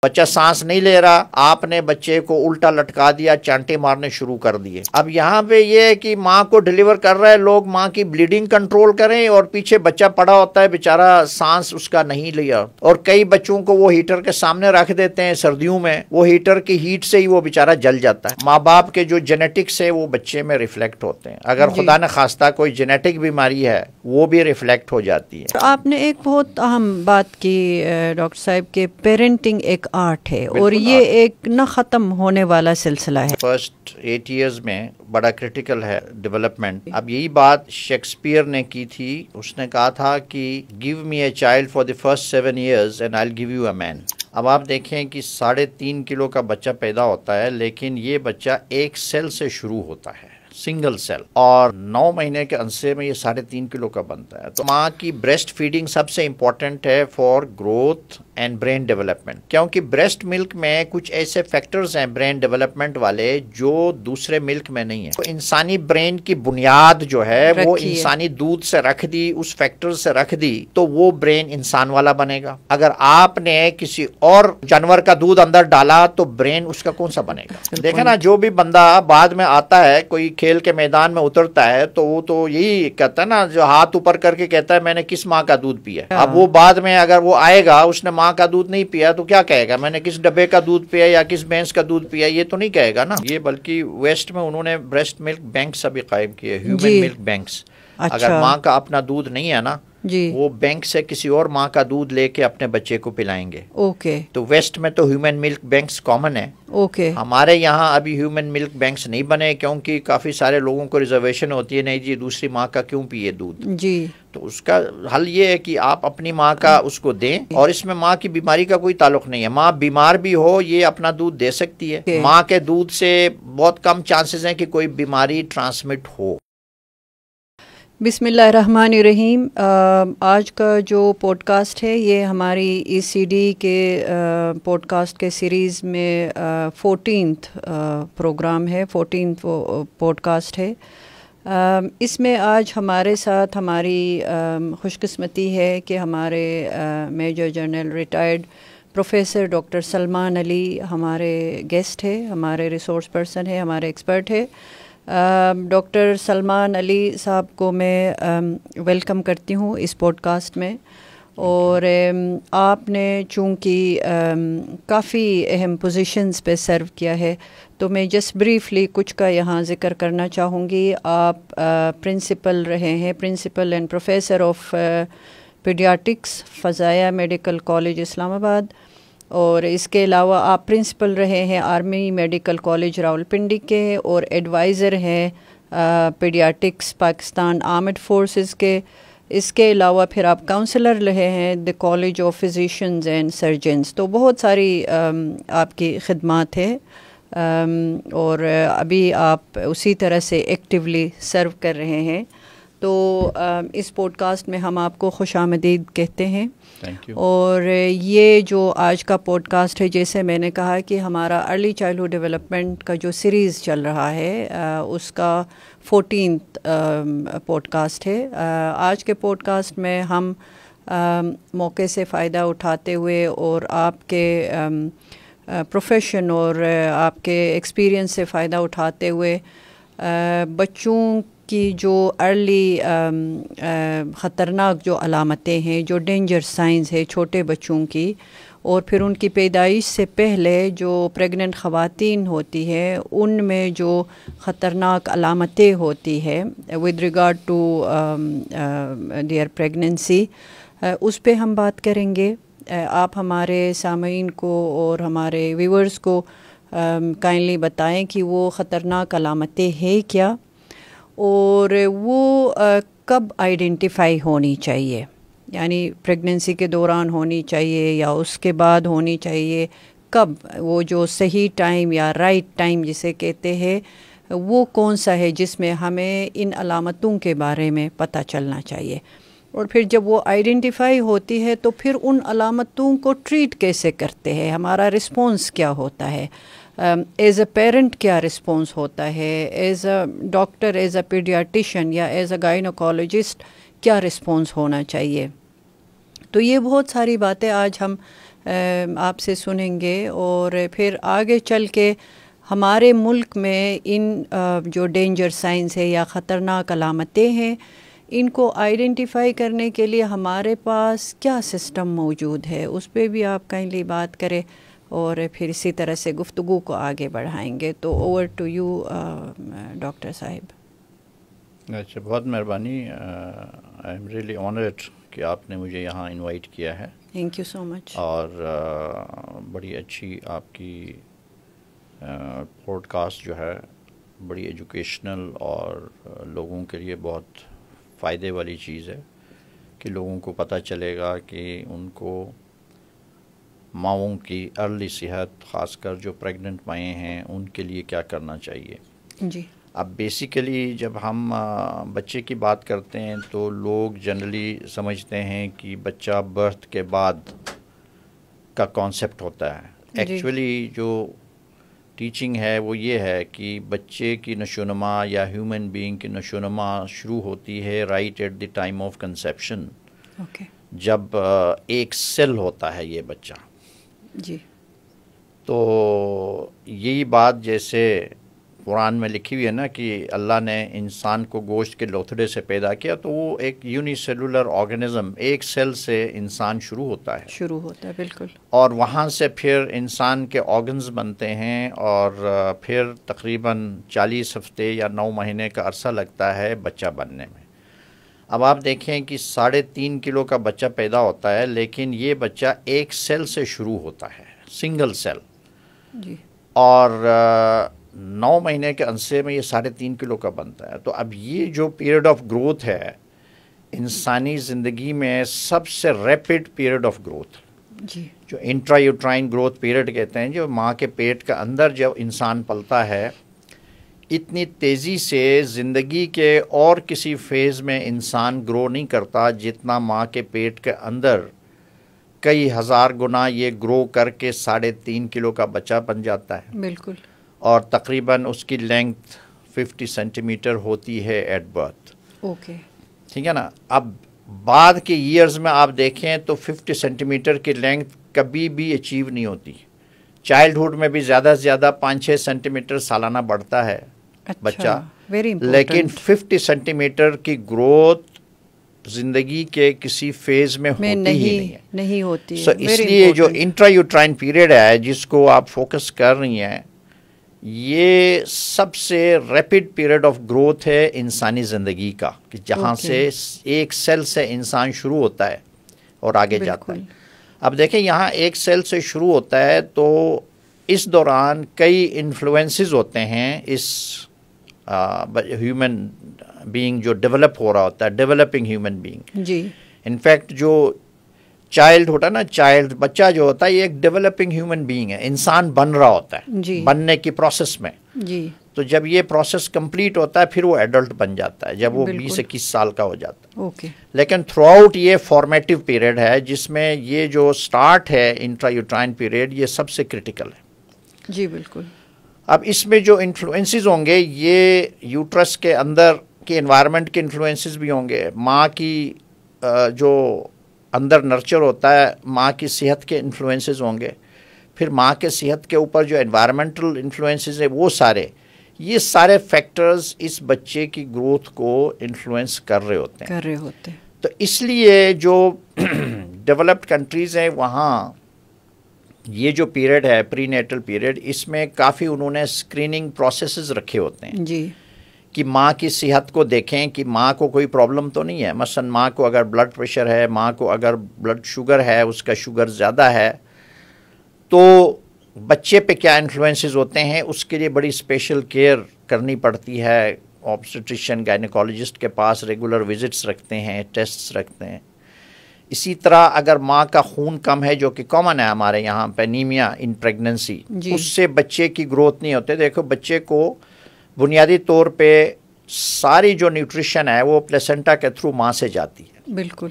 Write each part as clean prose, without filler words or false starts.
بچہ سانس نہیں لے رہا، آپ نے بچے کو الٹا لٹکا دیا، چانٹے مارنے شروع کر دیے۔ اب یہاں پہ یہ ہے کہ ماں کو ڈیلیور کر رہا ہے، لوگ ماں کی بلیڈنگ کنٹرول کریں اور پیچھے بچہ پڑا ہوتا ہے بیچارہ، سانس اس کا نہیں لیا، اور کئی بچوں کو وہ ہیٹر کے سامنے رکھ دیتے ہیں سردیوں میں، وہ ہیٹر کی ہیٹ سے ہی وہ بیچارہ جل جاتا ہے۔ ماں باپ کے جو جینیٹکس ہے وہ بچے میں ریفلیکٹ ہوتے ہیں، اگر خدا نہ خواستہ کوئی جینیٹک بیماری ہے وہ بھی ریفلیکٹ ہو جاتی ہے۔ آپ نے ایک بہت اہم بات کی ڈاکٹر صاحب کہ پیرنٹنگ ایک آرٹ ہے اور یہ ایک نہ ختم ہونے والا سلسلہ ہے۔ فرسٹ 8 ایئرز میں بڑا کرٹیکل ہے ڈیولپمنٹ۔ اب یہی بات شیکسپیئر نے کی تھی، اس نے کہا تھا کہ give me a child for the first 7 years and I will give you a man. اب آپ دیکھیں کہ 3.5 کلو کا بچہ پیدا ہوتا ہے، لیکن یہ بچہ ایک سیل سے شروع ہوتا ہے، سنگل سیل، اور 9 مہینے کے عرصے میں یہ 3.5 کلو کا بنتا ہے۔ تو ماں کی بریسٹ فیڈنگ سب سے امپورٹنٹ ہے for growth and brain development, کیونکہ بریسٹ ملک میں کچھ ایسے فیکٹرز ہیں برین ڈیولپمنٹ والے جو دوسرے ملک میں نہیں ہیں۔ تو انسانی برین کی بنیاد جو ہے وہ انسانی دودھ سے رکھ دی، اس فیکٹر سے رکھ دی تو وہ برین انسان والا بنے گا۔ اگر آپ نے کسی اور جانور کا دودھ اندر ڈالا تو برین اس کا کون سا بنے گا؟ دیکھیں نا، جو بھی بندہ بعد میں آتا ہے، کوئی کھیل کے میدان میں اترتا ہے تو وہ تو یہی کہتا ہے نا، جو ہاتھ اوپر کر کے کہتا ہے میں نے کس ماں کا دودھ پیا۔ اب وہ بعد میں اگر وہ آئے گا، اس نے ماں کا دودھ نہیں پیا تو کیا کہے گا؟ میں نے کس ڈبے کا دودھ پیا یا کس بھینس کا دودھ پیا، یہ تو نہیں کہے گا نا۔ یہ بلکہ ویسٹ میں انہوں نے بریسٹ ملک بینکس ابھی قائم کیے، ہیومن ملک بینکس۔ اگر ماں کا اپنا دودھ نہیں ہے نا، وہ بینک سے کسی اور ماں کا دودھ لے کے اپنے بچے کو پلائیں گے۔ تو ویسٹ میں تو ہیومن ملک بینکس کامن ہے۔ ہمارے یہاں ابھی ہیومن ملک بینکس نہیں بنے، کیونکہ کافی سارے لوگوں کو ریزرویشن ہوتی ہے، نہیں جی دوسری ماں کا کیوں پیے دودھ۔ تو اس کا حل یہ ہے کہ آپ اپنی ماں کا اس کو دیں، اور اس میں ماں کی بیماری کا کوئی تعلق نہیں ہے۔ ماں بیمار بھی ہو یہ اپنا دودھ دے سکتی ہے، ماں کے دودھ سے بہت کم چانسز ہیں کہ کوئی بیماری ٹرانسمٹ ہو۔ بسم اللہ الرحمن الرحیم۔ آج کا جو پوڈ کاسٹ ہے یہ ہماری ECD کے پوڈ کاسٹ کے سیریز میں 14th پروگرام ہے، 14th پوڈ کاسٹ ہے۔ اس میں آج ہمارے ساتھ ہماری خوش قسمتی ہے کہ ہمارے major general retired professor doctor Salman Ali ہمارے گیسٹ ہے، ہمارے ریسورس پرسن ہے، ہمارے ایکسپرٹ ہے۔ ڈاکٹر سلمان علی صاحب کو میں ویلکم کرتی ہوں اس پوڈ کاسٹ میں، اور آپ نے چونکہ کافی اہم پوزیشنز پہ سرو کیا ہے تو میں جسٹ بریفلی کچھ کا یہاں ذکر کرنا چاہوں گی۔ آپ پرنسپل رہے ہیں، پرنسپل اینڈ پروفیسر آف پیڈیاٹکس فضائیہ میڈیکل کالج اسلام آباد، اور اس کے علاوہ آپ پرنسپل رہے ہیں آرمی میڈیکل کالج راولپنڈی کے، اور ایڈوائزر ہیں پیڈیاٹکس پاکستان آرمڈ فورسز کے۔ اس کے علاوہ پھر آپ کاؤنسلر رہے ہیں the college of physicians and surgeons. تو بہت ساری آپ کی خدمات ہیں، اور ابھی آپ اسی طرح سے ایکٹیولی سرو کر رہے ہیں۔ تو اس پوڈ کاسٹ میں ہم آپ کو خوش آمدید کہتے ہیں۔ اور یہ جو آج کا پوڈ کاسٹ ہے، جیسے میں نے کہا کہ ہمارا ارلی چائلڈہڈ ڈیولپمنٹ کا جو سیریز چل رہا ہے اس کا 14th پوڈ کاسٹ ہے۔ آج کے پوڈ کاسٹ میں ہم موقع سے فائدہ اٹھاتے ہوئے اور آپ کے پروفیشن اور آپ کے ایکسپیرینس سے فائدہ اٹھاتے ہوئے بچوں کی جو ارلی خطرناک جو علامتیں ہیں، جو ڈینجر سائنز ہے چھوٹے بچوں کی، اور پھر ان کی پیدائش سے پہلے جو پریگننٹ خواتین ہوتی ہیں ان میں جو خطرناک علامتیں ہوتی ہے with regard to their pregnancy, اس پہ ہم بات کریں گے۔ آپ ہمارے سامعین کو اور ہمارے ویورز کو کائنڈلی بتائیں کہ وہ خطرناک علامتیں ہیں کیا، اور وہ کب آئیڈینٹیفائی ہونی چاہیے، یعنی پریگننسی کے دوران ہونی چاہیے یا اس کے بعد ہونی چاہیے، کب وہ جو صحیح ٹائم یا رائٹ ٹائم جسے کہتے ہیں وہ کون سا ہے جس میں ہمیں ان علامتوں کے بارے میں پتہ چلنا چاہیے، اور پھر جب وہ آئیڈینٹیفائی ہوتی ہے تو پھر ان علامتوں کو ٹریٹ کیسے کرتے ہیں، ہمارا رسپانس کیا ہوتا ہے، ایز اے پیرنٹ کیا رسپانس ہوتا ہے، as a doctor, as a paediatrician یا ایز اے گائنوکالوجسٹ کیا رسپانس ہونا چاہیے۔ تو یہ بہت ساری باتیں آج ہم آپ سے سنیں گے، اور پھر آگے چل کے ہمارے ملک میں ان جو ڈینجر سائنس ہے یا خطرناک علامتیں ہیں، ان کو آئیڈینٹیفائی کرنے کے لیے ہمارے پاس کیا سسٹم موجود ہے، اس پہ بھی آپ کائنڈلی بات کریں، اور پھر اسی طرح سے گفتگو کو آگے بڑھائیں گے. تو اوور ٹو یو ڈاکٹر صاحب. اچھا، بہت مہربانی. آئی ایم ریئلی آنرڈ کہ آپ نے مجھے یہاں انوائٹ کیا ہے. تھینک یو سو مچ. اور بڑی اچھی آپ کی پوڈ کاسٹ جو ہے بڑی ایجوکیشنل اور لوگوں کے لیے بہت فائدے والی چیز ہے کہ لوگوں کو پتہ چلے گا کہ ان کو ماؤں کی ارلی صحت، خاص کر جو پریگننٹ مائیں ہیں، ان کے لیے کیا کرنا چاہیے. جی. اب بیسیکلی جب ہم بچے کی بات کرتے ہیں تو لوگ جنرلی سمجھتے ہیں کہ بچہ برتھ کے بعد کا کانسیپٹ ہوتا ہے. ایکچولی جو ٹیچنگ ہے وہ یہ ہے کہ بچے کی نشوونما یا ہیومن بینگ کی نشوونما شروع ہوتی ہے right at the time of conception. جب ایک سیل ہوتا ہے یہ بچہ. جی. تو یہی بات جیسے قرآن میں لکھی ہوئی ہے نا کہ اللہ نے انسان کو گوشت کے لوتھڑے سے پیدا کیا، تو وہ ایک یونی سیلولر آرگنزم، ایک سیل سے انسان شروع ہوتا ہے. بالکل. اور وہاں سے پھر انسان کے آرگنز بنتے ہیں، اور پھر تقریباً 40 ہفتے یا 9 مہینے کا عرصہ لگتا ہے بچہ بننے میں. اب آپ دیکھیں کہ 3.5 کلو کا بچہ پیدا ہوتا ہے، لیکن یہ بچہ ایک سیل سے شروع ہوتا ہے، سنگل سیل. جی. اور 9 مہینے کے عرصے میں یہ 3.5 کلو کا بنتا ہے. تو اب یہ جو پیریڈ آف گروتھ ہے انسانی زندگی میں سب سے ریپڈ پیریڈ آف گروتھ، جی، جو انٹرا یوٹرائن گروتھ پیریڈ کہتے ہیں، جو ماں کے پیٹ کا اندر جب انسان پلتا ہے، اتنی تیزی سے زندگی کے اور کسی فیز میں انسان گرو نہیں کرتا جتنا ماں کے پیٹ کے اندر کئی ہزار گنا یہ گرو کر کے 3.5 کلو کا بچہ بن جاتا ہے. بالکل. اور تقریباً اس کی لینگتھ 50 سینٹی میٹر ہوتی ہے ایٹ برتھ. اوکے. ٹھیک ہے نا. اب بعد کے ایئرز میں آپ دیکھیں تو 50 سینٹی میٹر کی لینگتھ کبھی بھی اچیو نہیں ہوتی. چائلڈہڈ میں بھی زیادہ سے زیادہ 5-6 سینٹی میٹر سالانہ بڑھتا ہے بچہ، لیکن 50 سینٹی میٹر کی گروتھ زندگی کے کسی فیز میں ہوتی ہی نہیں ہوتی. سو اس لیے جو انٹرا یوٹرائن پیریڈ ہے جس کو آپ فوکس کر رہی ہیں، یہ سب سے ریپڈ پیریڈ آف گروتھ ہے انسانی زندگی کا، کہ جہاں سے ایک سیل سے انسان شروع ہوتا ہے اور آگے جاتا ہے. اب دیکھیں یہاں ایک سیل سے شروع ہوتا ہے تو اس دوران کئی انفلوئنسز ہوتے ہیں اس ہیومن بینگ جو ڈیولپ ہو رہا ہوتا ہے، ڈیولپنگ ہیومن بینگ. جی. انفیکٹ جو چائلڈ ہوتا ہے نا، چائلڈ بچہ جو ہوتا ہے یہ ایک ڈیولپنگ ہیومن بینگ ہے، انسان بن رہا ہوتا ہے. جی. بننے کی پروسیس میں. جی. تو جب یہ پروسیس کمپلیٹ ہوتا ہے پھر وہ ایڈلٹ بن جاتا ہے جب وہ 20-21 سال کا ہو جاتا ہے. اوکے. لیکن تھرو آؤٹ یہ فارمیٹیو پیریڈ ہے جس میں یہ جو سٹارٹ ہے انٹرا یوٹرائن پیریڈ، یہ سب سے کرٹیکل ہے. جی بالکل. اب اس میں جو انفلوئنسز ہوں گے یہ یوٹرس کے اندر کے انوائرمنٹ کے انفلوئنسز بھی ہوں گے، ماں کی جو اندر نرچر ہوتا ہے ماں کی صحت کے انفلوئنسز ہوں گے، پھر ماں کے صحت کے اوپر جو انوائرمنٹل انفلوئنسز ہیں وہ یہ سارے فیکٹرز اس بچے کی گروتھ کو انفلوئنس کر رہے ہوتے ہیں. تو اس لیے جو ڈیولپڈ کنٹریز ہیں وہاں یہ جو پیریڈ ہے پری نیٹل پیریڈ، اس میں کافی انہوں نے اسکریننگ پروسیسز رکھے ہوتے ہیں. جی. کہ ماں کی صحت کو دیکھیں کہ ماں کو کوئی پرابلم تو نہیں ہے. مثلا ماں کو اگر بلڈ پریشر ہے، ماں کو اگر بلڈ شوگر ہے، اس کا شوگر زیادہ ہے، تو بچے پہ کیا انفلوئنسز ہوتے ہیں اس کے لیے بڑی اسپیشل کیئر کرنی پڑتی ہے. آبسٹریشین گائنیکالوجسٹ کے پاس ریگولر وزٹس رکھتے ہیں، ٹیسٹس رکھتے ہیں. اسی طرح اگر ماں کا خون کم ہے جو کہ کامن ہے ہمارے یہاں پہ، انیمیا ان پریگننسی، اس سے بچے کی گروتھ نہیں ہوتے. دیکھو بچے کو بنیادی طور پہ ساری جو نیوٹریشن ہے وہ پلیسنٹا کے تھرو ماں سے جاتی ہے. بالکل.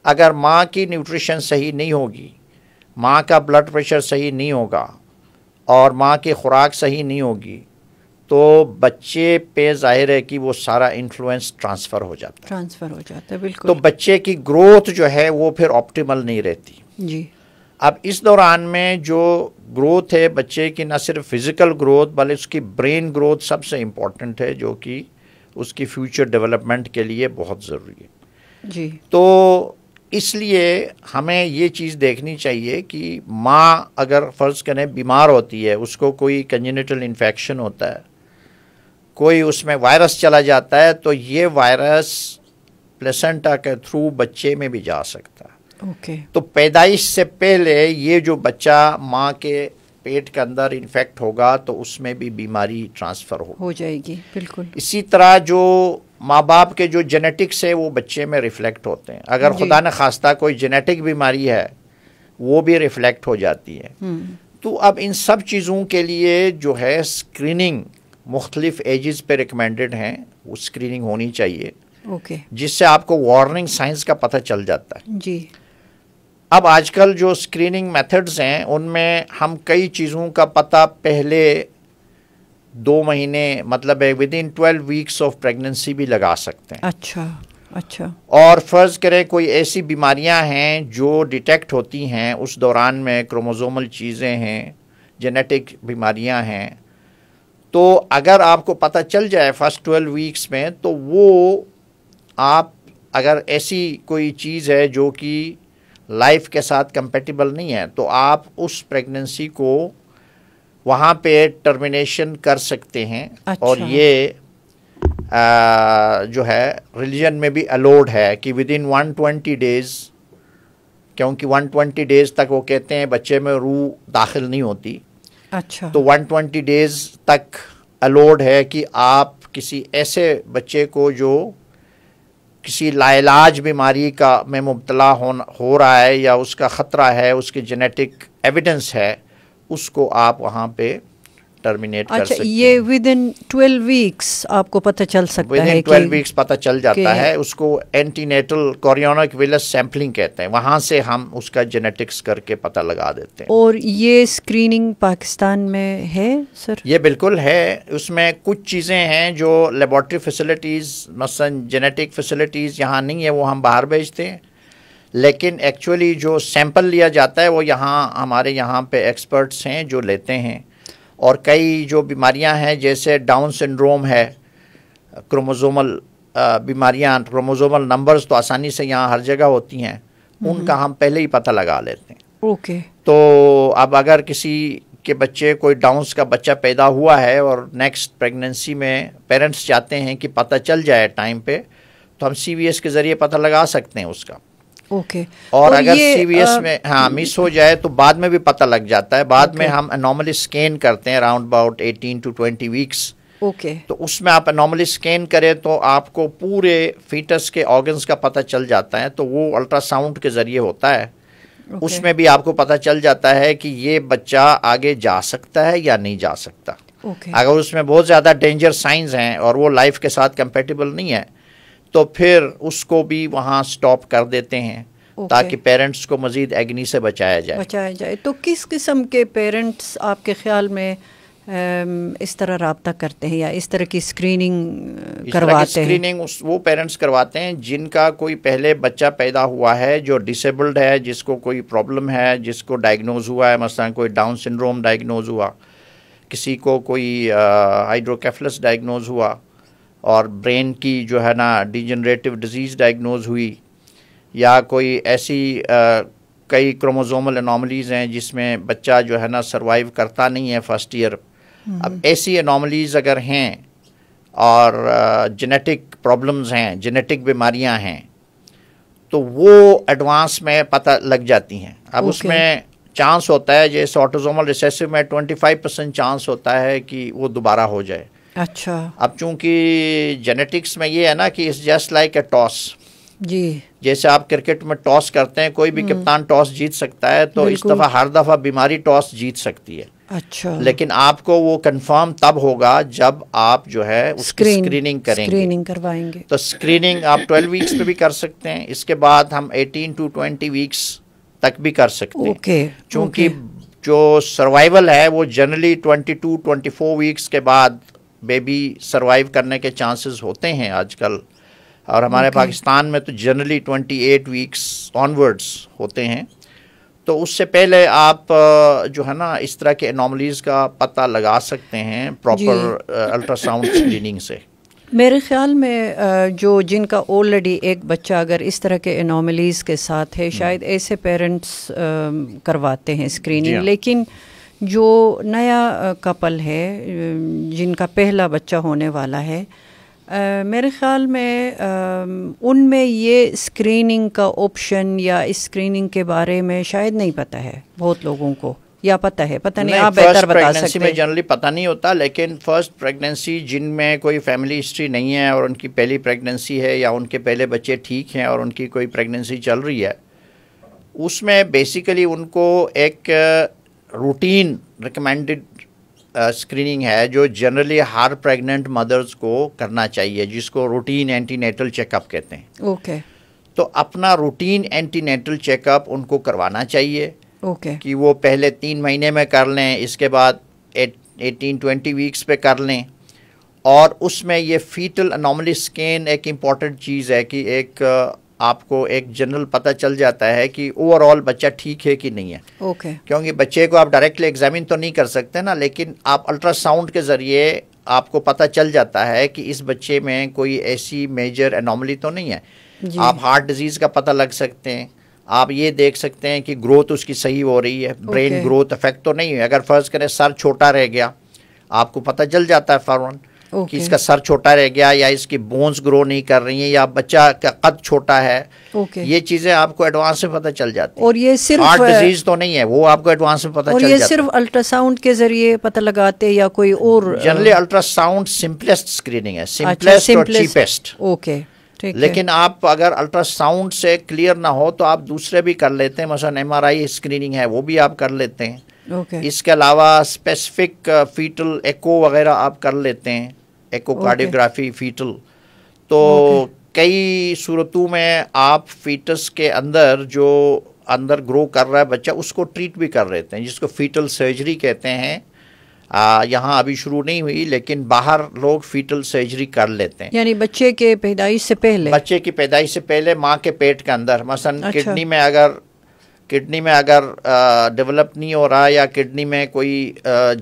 اگر ماں کی نیوٹریشن صحیح نہیں ہوگی، ماں کا بلڈ پریشر صحیح نہیں ہوگا اور ماں کی خوراک صحیح نہیں ہوگی تو بچے پہ ظاہر ہے کہ وہ سارا انفلوئنس ٹرانسفر ہو جاتا ہے. بالکل. تو بچے کی گروتھ جو ہے وہ پھر آپٹیمل نہیں رہتی. جی. اب اس دوران میں جو گروتھ ہے بچے کی، نہ صرف فزیکل گروتھ بلکہ اس کی برین گروتھ سب سے امپورٹنٹ ہے، جو کہ اس کی فیوچر ڈیولپمنٹ کے لیے بہت ضروری ہے. جی. تو اس لیے ہمیں یہ چیز دیکھنی چاہیے کہ ماں اگر فرض کریں بیمار ہوتی ہے، اس کو کوئی کنجنیٹل انفیکشن ہوتا ہے، کوئی اس میں وائرس چلا جاتا ہے، تو یہ وائرس پلیسنٹا کے تھرو بچے میں بھی جا سکتا ہے. اوکے. تو پیدائش سے پہلے یہ جو بچہ ماں کے پیٹ کے اندر انفیکٹ ہوگا تو اس میں بھی بیماری ٹرانسفر ہو جائے گی. بالکل. اسی طرح جو ماں باپ کے جو جینیٹکس ہے وہ بچے میں ریفلیکٹ ہوتے ہیں. اگر خدا نہ خواستہ کوئی جینیٹک بیماری ہے وہ بھی ریفلیکٹ ہو جاتی ہے. تو اب ان سب چیزوں کے لیے جو ہے اسکریننگ مختلف ایجز پہ ریکمینڈڈ ہیں، وہ اسکریننگ ہونی چاہیے. اوکے. جس سے آپ کو وارننگ سائنس کا پتہ چل جاتا ہے. جی. اب آج کل جو اسکریننگ میتھڈز ہیں ان میں ہم کئی چیزوں کا پتہ پہلے 2 مہینے مطلب ہے ودن 12 ویکس آف پریگننسی بھی لگا سکتے ہیں. اچھا. اور فرض کریں کوئی ایسی بیماریاں ہیں جو ڈیٹیکٹ ہوتی ہیں اس دوران میں، کروموزومل چیزیں ہیں، جینیٹک بیماریاں ہیں، تو اگر آپ کو پتہ چل جائے فرسٹ 12 ویکس میں، تو وہ آپ اگر ایسی کوئی چیز ہے جو کہ لائف کے ساتھ کمپیٹیبل نہیں ہے تو آپ اس پریگننسی کو وہاں پہ ٹرمینیشن کر سکتے ہیں. اور یہ جو ہے ریلیجن میں بھی الاؤڈ ہے کہ ودن 120 ڈیز، کیونکہ 120 ڈیز تک وہ کہتے ہیں بچے میں روح داخل نہیں ہوتی. اچھا. تو 120 ڈیز تک الاؤڈ ہے کہ آپ کسی ایسے بچے کو جو کسی لاعلاج بیماری کا میں مبتلا ہو رہا ہے یا اس کا خطرہ ہے، اس کی جینیٹک ایویڈنس ہے، اس کو آپ وہاں پہ ٹرمینیٹ کر سکتے ہیں. یہ ودن 12 ویکس آپ کو پتہ چل سکتا ہے؟ ودن 12 ویکس پتہ چل جاتا ہے. اس کو اینٹی نیٹل کوریونک ویلس سیمپلنگ کہتے ہیں. وہاں سے ہم اس کا جینیٹکس کر کے پتہ لگا دیتے ہیں. اور یہ اسکریننگ پاکستان میں ہے سر؟ یہ بالکل ہے. اس میں کچھ چیزیں ہیں جو لیبارٹری فیسلٹیز مثلا جینیٹک فیسلٹیز یہاں نہیں ہے، وہ ہم باہر بھیجتے ہیں. لیکن ایکچولی جو سیمپل لیا جاتا ہے وہ یہاں ہمارے یہاں پہ ایکسپرٹس ہیں جو لیتے ہیں. اور کئی جو بیماریاں ہیں جیسے ڈاؤن سنڈروم ہے، کروموزومل بیماریاں، کروموزومل نمبرز تو آسانی سے یہاں ہر جگہ ہوتی ہیں، ان کا ہم پہلے ہی پتہ لگا لیتے ہیں. اوکے. تو اب اگر کسی کے بچے کوئی ڈاؤنس کا بچہ پیدا ہوا ہے اور نیکسٹ پریگننسی میں پیرنٹس چاہتے ہیں کہ پتہ چل جائے ٹائم پہ، تو ہم سی وی ایس کے ذریعے پتہ لگا سکتے ہیں اس کا. اوکے. اور اگر سی وی ایس میں مس ہو جائے تو بعد میں بھی پتہ لگ جاتا ہے. بعد میں ہم انوملی اسکین کرتے ہیں around about 18 to 20 weeks. Okay. تو اس میں آپ انوملی اسکین کریں تو آپ کو پورے فیٹس کے آرگنز کا پتہ چل جاتا ہے. تو وہ الٹرا ساؤنڈ کے ذریعے ہوتا ہے. اس میں بھی آپ کو پتہ چل جاتا ہے کہ یہ بچہ آگے جا سکتا ہے یا نہیں جا سکتا. اگر اس میں بہت زیادہ ڈینجر سائنز ہیں اور وہ لائف کے ساتھ کمپیٹیبل نہیں ہے تو پھر اس کو بھی وہاں سٹاپ کر دیتے ہیں تاکہ پیرنٹس کو مزید ایگنی سے بچایا جائے. تو کس قسم کے پیرنٹس آپ کے خیال میں اس طرح رابطہ کرتے ہیں یا اس طرح کی اسکریننگ کرواتے ہیں؟ اسکریننگ وہ پیرنٹس کرواتے ہیں جن کا کوئی پہلے بچہ پیدا ہوا ہے جو ڈسیبلڈ ہے، جس کو کوئی پرابلم ہے، جس کو ڈائگنوز ہوا ہے، مثلا کوئی ڈاؤن سنڈروم ڈائگنوز ہوا، کسی کو کوئی ہائیڈروکیفلس ڈائگنوز ہوا، اور برین کی جو ہے نا ڈیجنریٹو ڈیزیز ڈائگنوز ہوئی، یا کوئی ایسی کئی کروموزومل انوملیز ہیں جس میں بچہ جو ہے نا سروائیو کرتا نہیں ہے فرسٹ ایئر. اب ایسی انوملیز اگر ہیں اور جینیٹک پرابلمز ہیں، جینیٹک بیماریاں ہیں، تو وہ ایڈوانس میں پتہ لگ جاتی ہیں. اب اس میں چانس ہوتا ہے جیسے آٹوزومل ریسیسو میں 25% چانس ہوتا ہے کہ وہ دوبارہ ہو جائے. اچھا. اب چونکہ جینیٹکس میں یہ ہے نا کہ it's just like a toss. جی. جیسے آپ کرکٹ میں ٹاس کرتے ہیں، کوئی بھی کپتان ٹاس جیت سکتا ہے، تو اس دفعہ ہر دفعہ بیماری ٹاس جیت سکتی ہے. اچھا. لیکن آپ کو وہ کنفرم تب ہوگا جب آپ جو ہے اس کی اسکریننگ کریں گے، اسکریننگ کروائیں گے. تو اسکریننگ آپ 12 ویکس پہ بھی کر سکتے ہیں. اس کے بعد ہم 18 to 20 ویکس تک بھی کر سکتے ہیں. چونکہ جو سروائیول ہے وہ جنرلی 22-24 ویکس کے بعد بیبی سروائیو کرنے کے چانسز ہوتے ہیں آج کل، اور ہمارے پاکستان میں تو جنرلی 28 ویکس آنورڈس ہوتے ہیں. تو اس سے پہلے آپ جو ہے نا اس طرح کے انوملیز کا پتہ لگا سکتے ہیں پراپر الٹرا ساؤنڈ اسکریننگ سے. میرے خیال میں جو جن کا آلریڈی ایک بچہ اگر اس طرح کے انوملیز کے ساتھ ہے شاید ایسے پیرنٹس کرواتے ہیں اسکریننگ. لیکن جو نیا کپل ہے جن کا پہلا بچہ ہونے والا ہے میرے خیال میں ان میں یہ اسکریننگ کا آپشن یا اسکریننگ کے بارے میں شاید نہیں پتہ ہے بہت لوگوں کو, یا پتہ ہے, پتہ نہیں, آپ بہتر بتا سکتے ہیں. میں جنرلی پتہ نہیں ہوتا, لیکن فرسٹ پریگننسی جن میں کوئی فیملی ہسٹری نہیں ہے اور ان کی پہلی پریگننسی ہے یا ان کے پہلے بچے ٹھیک ہیں اور ان کی کوئی پریگننسی چل رہی ہے, اس میں بیسیکلی ان کو ایک روٹین ریکمینڈڈ اسکریننگ ہے جو جنرلی ہر پریگننٹ مدرز کو کرنا چاہیے, جس کو routine antenatal check up کہتے ہیں. اوکے. تو اپنا routine antenatal check up ان کو کروانا چاہیے. اوکے. کہ وہ پہلے 3 مہینے میں کر لیں, اس کے بعد 18-20 ویکس پہ کر لیں, اور اس میں یہ فیٹل انوملی اسکین ایک امپورٹنٹ چیز ہے کہ ایک آپ کو ایک جنرل پتہ چل جاتا ہے کہ اوور آل بچہ ٹھیک ہے کہ نہیں ہے. اوکے. کیونکہ بچے کو آپ ڈائریکٹلی ایگزامن تو نہیں کر سکتے نا, لیکن آپ الٹرا ساؤنڈ کے ذریعے آپ کو پتہ چل جاتا ہے کہ اس بچے میں کوئی ایسی میجر انوملی تو نہیں ہے. آپ ہارٹ ڈیزیز کا پتہ لگ سکتے ہیں, آپ یہ دیکھ سکتے ہیں کہ گروتھ اس کی صحیح ہو رہی ہے, برین گروتھ افیکٹ تو نہیں ہے. اگر فرض کریں سر چھوٹا رہ گیا, آپ کو پتہ چل جاتا ہے فوراً کہ اس کا سر چھوٹا رہ گیا, یا اس کی بونز گرو نہیں کر رہی ہیں, یا بچہ کا قد چھوٹا ہے. یہ چیزیں آپ کو ایڈوانس میں پتہ چل جاتی ہیں. اور یہ صرف ہارٹ ڈیزیز تو نہیں ہے, وہ آپ کو ایڈوانس میں پتہ چل جاتا ہے. اور یہ صرف الٹرا ساؤنڈ کے ذریعے پتہ لگاتے یا کوئی اور؟ Generally ultra sound simplest screening ہے, سمپلیسٹ اور چیپسٹ. اوکے. لیکن آپ اگر الٹرا ساؤنڈ سے کلیئر نہ ہو تو آپ دوسرے بھی کر لیتے ہیں, مثلا MRI اسکریننگ ہے وہ بھی آپ کر لیتے ہیں. اس کے علاوہ اسپیسیفک فیٹل ایکو وغیرہ آپ کر لیتے ہیں, ایکو کارڈیوگرافی فیٹل. تو کئی صورتوں میں آپ فیٹس کے اندر جو اندر گرو کر رہا ہے بچہ اس کو ٹریٹ بھی کر لیتے ہیں, جس کو فیٹل سرجری کہتے ہیں. یہاں ابھی شروع نہیں ہوئی, لیکن باہر لوگ فیٹل سرجری کر لیتے ہیں. یعنی بچے کے پیدائش سے پہلے, بچے کی پیدائش سے پہلے ماں کے پیٹ کے اندر, مثلا کڈنی میں اگر ڈیولپ نہیں ہو رہا یا کڈنی میں کوئی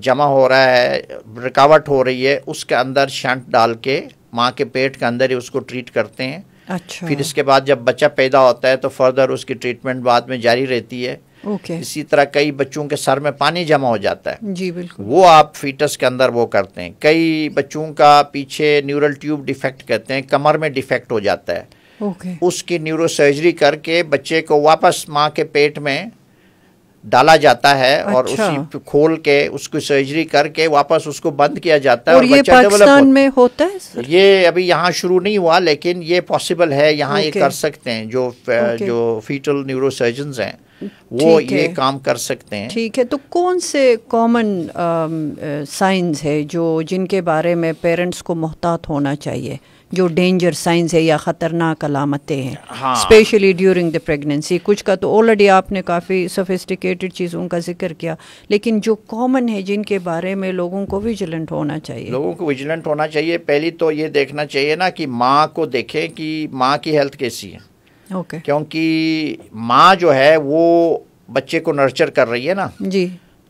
جمع ہو رہا ہے, رکاوٹ ہو رہی ہے, اس کے اندر شنٹ ڈال کے ماں کے پیٹ کے اندر ہی اس کو ٹریٹ کرتے ہیں. پھر اس کے بعد جب بچہ پیدا ہوتا ہے تو فردر اس کی ٹریٹمنٹ بعد میں جاری رہتی ہے. اسی طرح کئی بچوں کے سر میں پانی جمع ہو جاتا ہے, جی بالکل, وہ آپ فیٹس کے اندر وہ کرتے ہیں. کئی بچوں کا پیچھے نیورل ٹیوب ڈیفیکٹ کہتے ہیں, کمر میں ڈیفیکٹ ہو جاتا ہے, اس کی نیورو سرجری کر کے بچے کو واپس ماں کے پیٹ میں ڈالا جاتا ہے, اور اسی کھول کے اس کو سرجری کر کے واپس اس کو بند کیا جاتا ہے. اور یہ پاکستان میں ہوتا ہے؟ یہ ابھی یہاں شروع نہیں ہوا, لیکن یہ پاسبل ہے, یہاں یہ کر سکتے ہیں. جو فیٹل نیورو سرجنز ہیں وہ یہ کام کر سکتے ہیں. ٹھیک ہے. تو کون سے کامن سائنز ہے جن کے بارے میں پیرنٹس کو محتاط ہونا چاہیے, جو ڈینجر سائنز ہے یا خطرناک علامتیں ہیں, اسپیشلی ڈیورنگ دا پریگننسی؟ کچھ کا تو آلریڈی آپ نے کافی سوفسٹیکیٹڈ چیزوں کا ذکر کیا, لیکن جو کامن ہے جن کے بارے میں لوگوں کو ویجیلنٹ ہونا چاہیے. لوگوں کو ویجیلنٹ ہونا چاہیے. پہلی تو یہ دیکھنا چاہیے نا کہ ماں کو دیکھیں کہ ماں کی ہیلتھ کیسی ہے. کیونکہ ماں جو ہے وہ بچے کو نرچر کر رہی ہے نا, جی,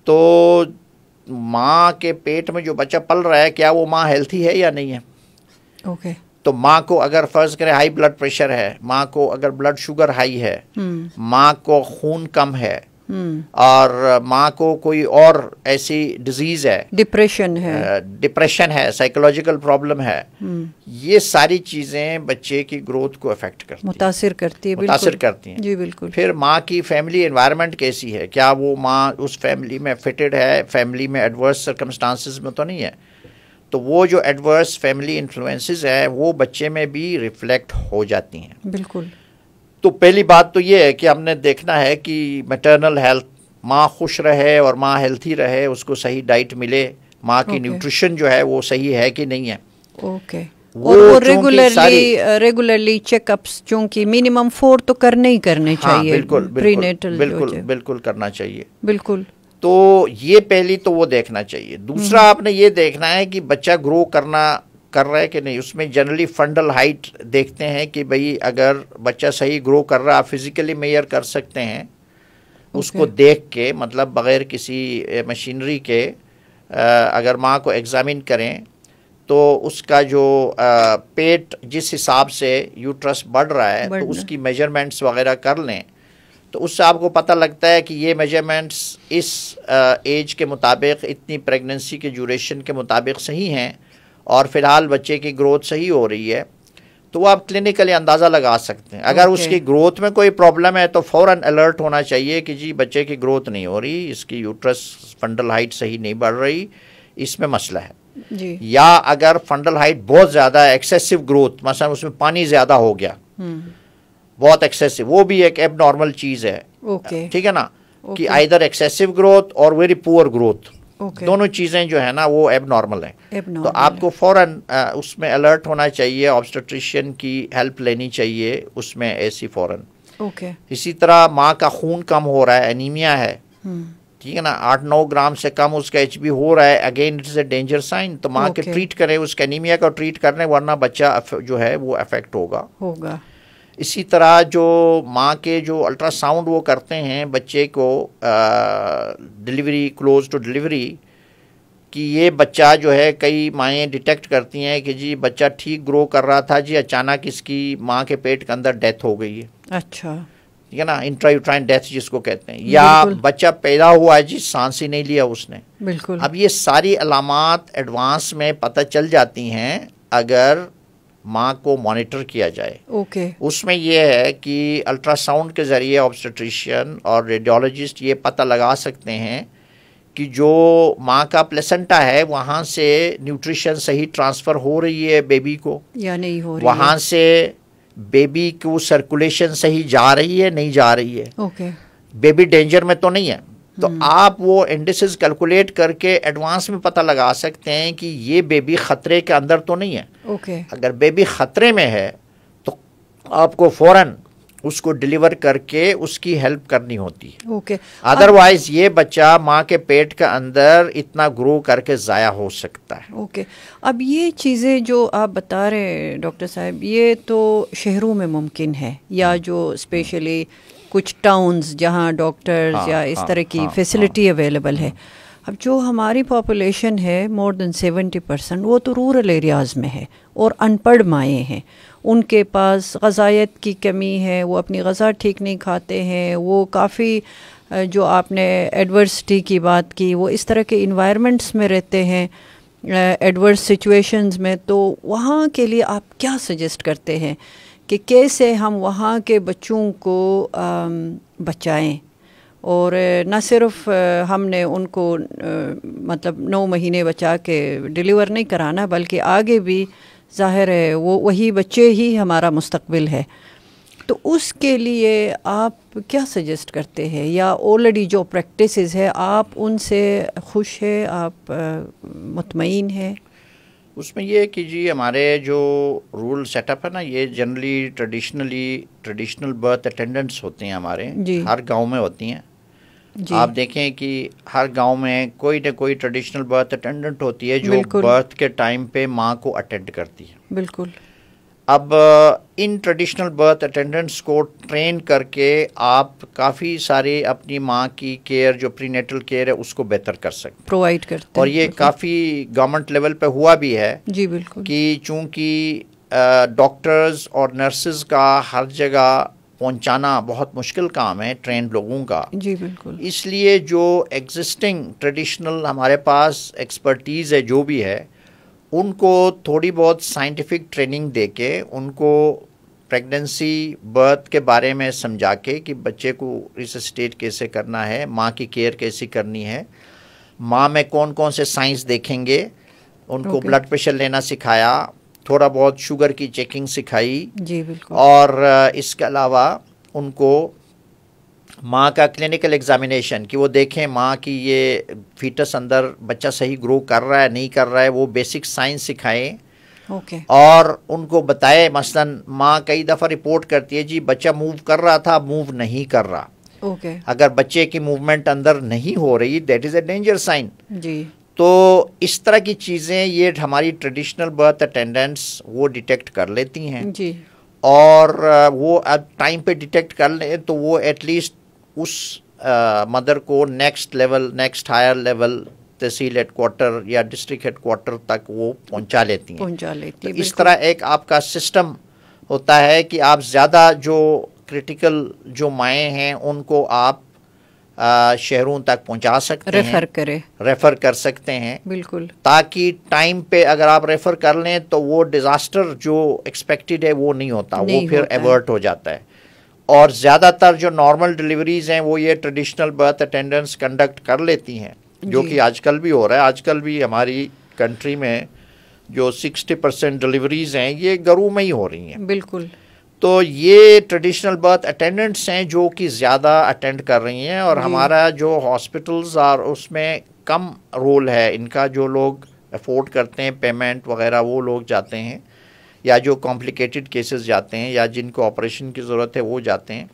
تو ماں کے پیٹ میں جو بچہ پل رہا ہے کیا وہ ماں ہیلتھی ہے یا نہیں ہے. تو ماں کو اگر فرض کرے ہائی بلڈ پریشر ہے, ماں کو اگر بلڈ شوگر ہائی ہے, ماں کو خون کم ہے, اور ماں کو کوئی اور ایسی ڈیزیز ہے, ڈپریشن ہے, سائیکولوجیکل پرابلم ہے, یہ ساری چیزیں بچے کی گروتھ کو افیکٹ کرتی ہیں, متاثر کرتی ہیں. جی بالکل. پھر ماں کی فیملی انوائرمنٹ کیسی ہے, کیا وہ ماں اس فیملی میں فٹڈ ہے, فیملی میں ایڈورس سرکمسٹانسز میں تو نہیں ہے. تو وہ جو ایڈورس فیملی انفلوئنسز ہیں وہ بچے میں بھی ریفلیکٹ ہو جاتی ہیں. بالکل. تو پہلی بات تو یہ ہے کہ ہم نے دیکھنا ہے کہ میٹرنل ہیلتھ, ماں خوش رہے اور ماں ہیلتھی رہے, اس کو صحیح ڈائٹ ملے, ماں کی نیوٹریشن جو ہے وہ صحیح ہے کہ نہیں ہے. اوکے. اور ریگولرلی چیک اپس چونکہ منیمم 4 تو کرنے ہی کرنے چاہیے. بالکل کرنا چاہیے. بالکل. تو یہ پہلی تو وہ دیکھنا چاہیے. دوسرا آپ نے یہ دیکھنا ہے کہ بچہ گرو کر رہا ہے کہ نہیں. اس میں جنرلی فنڈل ہائٹ دیکھتے ہیں کہ بھئی اگر بچہ صحیح گرو کر رہا, آپ فزیکلی میئر کر سکتے ہیں, اس کو دیکھ کے، مطلب بغیر کسی مشینری کے اگر ماں کو ایگزامن کریں تو اس کا جو پیٹ جس حساب سے یوٹرس بڑھ رہا ہے تو اس کی میجرمنٹس وغیرہ کر لیں تو اس سے آپ کو پتہ لگتا ہے کہ یہ میجرمنٹس اس ایج کے مطابق، اتنی پریگننسی کے ڈیوریشن کے مطابق صحیح ہیں اور فی الحال بچے کی گروتھ صحیح ہو رہی ہے، تو وہ آپ کلینکلی اندازہ لگا سکتے ہیں. اگر اس کی گروتھ میں کوئی پرابلم ہے تو فوراً الرٹ ہونا چاہیے کہ جی بچے کی گروتھ نہیں ہو رہی، اس کی یوٹرس فنڈل ہائٹ صحیح نہیں بڑھ رہی، اس میں مسئلہ ہے. جی. یا اگر فنڈل ہائٹ بہت زیادہ ہے، ایکسیسو گروتھ، مثلا اس میں پانی زیادہ ہو گیا، بہت ایکسیسو، وہ بھی ایک ایب نارمل چیز ہے. ٹھیک ہے نا، کہ آئیدر ایکسیسو گروتھ اور ویری پور گروتھ، دونوں چیزیں جو ہے نا وہ ایب نارمل ہیں. تو آپ کو فوراً اس میں الرٹ ہونا چاہیے، آبسٹیٹریشین کی ہیلپ لینی چاہیے اس میں ایسی فوراً. اسی طرح ماں کا خون کم ہو رہا ہے، انیمیا ہے، ٹھیک ہے نا، 8-9 گرام سے کم اس کا ایچ بی ہو رہا ہے، again it is a danger sign. تو ماں کے ٹریٹ کریں، اس کے انیمیا کو ٹریٹ کرنے، ورنہ بچہ جو ہے وہ افیکٹ ہوگا. اسی طرح جو ماں کے جو الٹرا ساؤنڈ وہ کرتے ہیں بچے کو ڈلیوری، کلوز ٹو ڈلیوری، کہ یہ بچہ جو ہے، کئی مائیں ڈیٹیکٹ کرتی ہیں کہ جی بچہ ٹھیک گرو کر رہا تھا جی، اچانک اس کی ماں کے پیٹ کے اندر ڈیتھ ہو گئی ہے. اچھا، ٹھیک ہے نا، انٹرایوٹرائن ڈیتھ جس کو کہتے ہیں. یا بچہ پیدا ہوا ہے جی، سانس ہی نہیں لیا اس نے. بالکل. اب یہ ساری علامات ایڈوانس میں پتہ چل جاتی ہیں اگر ماں کو مانیٹر کیا جائے. اس میں یہ ہے کہ الٹرا ساؤنڈ کے ذریعے آبسٹیٹریشین اور ریڈیولوجسٹ یہ پتہ لگا سکتے ہیں کہ جو ماں کا پلیسنٹا ہے وہاں سے نیوٹریشن صحیح ٹرانسفر ہو رہی ہے بیبی کو یا نہیں ہو رہی ہے، وہاں سے بیبی کو سرکولیشن صحیح جا رہی ہے نہیں جا رہی ہے، بیبی ڈینجر میں تو نہیں ہے. تو آپ وہ انڈیسز کیلکولیٹ کر کے ایڈوانس میں پتہ لگا سکتے ہیں کہ یہ بیبی خطرے کے اندر تو نہیں ہے. اگر بیبی خطرے میں ہے تو آپ کو فوراً اس کو ڈیلیور کر کے اس کی ہیلپ کرنی ہوتی ہے. ادروائز یہ بچہ ماں کے پیٹ کے اندر اتنا گرو کر کے ضائع ہو سکتا ہے. اب یہ چیزیں جو آپ بتا رہے ہیں ڈاکٹر صاحب، یہ تو شہروں میں ممکن ہے، یا جو اسپیشلی کچھ ٹاؤنز جہاں ڈاکٹرز یا اس طرح کی فیسلٹی اویلیبل ہے. اب جو ہماری پاپولیشن ہے مور دین 70%، وہ تو رورل ایریاز میں ہے اور ان پڑھ مائیں ہیں، ان کے پاس غذائیت کی کمی ہے، وہ اپنی غذا ٹھیک نہیں کھاتے ہیں، وہ کافی جو آپ نے ایڈورسٹی کی بات کی، وہ اس طرح کے انوائرمنٹس میں رہتے ہیں، ایڈورس سچویشنز میں. تو وہاں کے لیے آپ کیا سجیسٹ کرتے ہیں کہ کیسے ہم وہاں کے بچوں کو بچائیں؟ اور نہ صرف ہم نے ان کو مطلب 9 مہینے بچا کے ڈیلیور نہیں کرانا، بلکہ آگے بھی ظاہر ہے وہی بچے ہی ہمارا مستقبل ہے. تو اس کے لیے آپ کیا سجیسٹ کرتے ہیں، یا آلریڈی جو پریکٹسز ہے آپ ان سے خوش ہیں، آپ مطمئن ہیں؟ اس میں یہ کہ جی ہمارے جو رول سیٹ اپ ہے نا، یہ جنرلی ٹریڈیشنل برتھ اٹینڈنٹس ہوتے ہیں ہمارے، ہر گاؤں میں ہوتی ہیں. آپ دیکھیں کہ ہر گاؤں میں کوئی نہ کوئی ٹریڈیشنل برتھ اٹینڈنٹ ہوتی ہے جو برتھ کے ٹائم پہ ماں کو اٹینڈ کرتی ہے. بالکل. اب ان ٹریڈیشنل برتھ اٹینڈنٹس کو ٹرین کر کے آپ کافی سارے اپنی ماں کی کیئر، جو پری نیٹل کیئر ہے، اس کو بہتر کر سکتے، پرووائڈ کرتے ہیں. اور یہ کافی گورنمنٹ لیول پہ ہوا بھی ہے. جی بالکل. کہ چونکہ ڈاکٹرز اور نرسز کا ہر جگہ پہنچانا بہت مشکل کام ہے ٹرینڈ لوگوں کا. جی بالکل. اس لیے جو ایگزسٹنگ ٹریڈیشنل ہمارے پاس ایکسپرٹیز ہے جو بھی ہے، ان کو تھوڑی بہت سائنٹیفک ٹریننگ دے کے ان کو پریگننسی برتھ کے بارے میں سمجھا کے کہ بچے کو ریسسٹیٹ کیسے کرنا ہے، ماں کی کیئر کیسی کرنی ہے، ماں میں کون کون سے سائنس دیکھیں گے، ان کو بلڈ پریشر لینا سکھایا، تھوڑا بہت شوگر کی چیکنگ سکھائی. جی بالکل. اور اس کے علاوہ ان کو ماں کا کلینکل ایگزامینیشن، کہ وہ دیکھیں ماں کی یہ فیٹس اندر بچہ صحیح گرو کر رہا ہے نہیں کر رہا ہے، وہ بیسک سائنس سکھائیں. اور ان کو بتائے، مثلا ماں کئی دفعہ رپورٹ کرتی ہے جی بچہ موو کر رہا تھا، موو نہیں کر رہا. اگر بچے کی موومنٹ اندر نہیں ہو رہی، that is a danger sign. جی. تو اس طرح کی چیزیں یہ ہماری ٹریڈیشنل برتھ اٹینڈنٹس وہ ڈیٹیکٹ کر لیتی ہیں. جی. اور وہ اب ٹائم پہ ڈیٹیکٹ کر لیں تو وہ ایٹ لیسٹ اس مدر کو نیکسٹ ہائر لیول تحصیل ہیڈ کوارٹر یا ڈسٹرکٹ ہیڈ کوارٹر تک وہ پہنچا لیتی ہیں. اس طرح ایک آپ کا سسٹم ہوتا ہے کہ آپ زیادہ جو کریٹیکل جو مائیں ہیں ان کو آپ شہروں تک پہنچا سکتے ہیں, ریفر کر سکتے ہیں, بالکل, تاکہ ٹائم پہ اگر آپ ریفر کر لیں تو وہ ڈیزاسٹر جو ایکسپیکٹڈ ہے وہ نہیں ہوتا, وہ پھر ایورٹ ہو جاتا ہے. اور زیادہ تر جو نارمل ڈلیوریز ہیں وہ یہ ٹریڈیشنل برتھ اٹینڈنٹس کنڈکٹ کر لیتی ہیں, جو کہ آج کل بھی ہو رہا ہے. آج کل بھی ہماری کنٹری میں جو 60% ڈلیوریز ہیں یہ گھروں میں ہی ہو رہی ہیں. بالکل. تو یہ ٹریڈیشنل برتھ اٹینڈنٹس ہیں جو کہ زیادہ اٹینڈ کر رہی ہیں, اور ہمارا جو ہاسپٹلز اور اس میں کم رول ہے ان کا. جو لوگ افورڈ کرتے ہیں پیمنٹ وغیرہ وہ لوگ جاتے ہیں, یا جو کمپلیکیٹڈ کیسز جاتے ہیں, یا جن کو آپریشن کی ضرورت ہے وہ جاتے ہیں.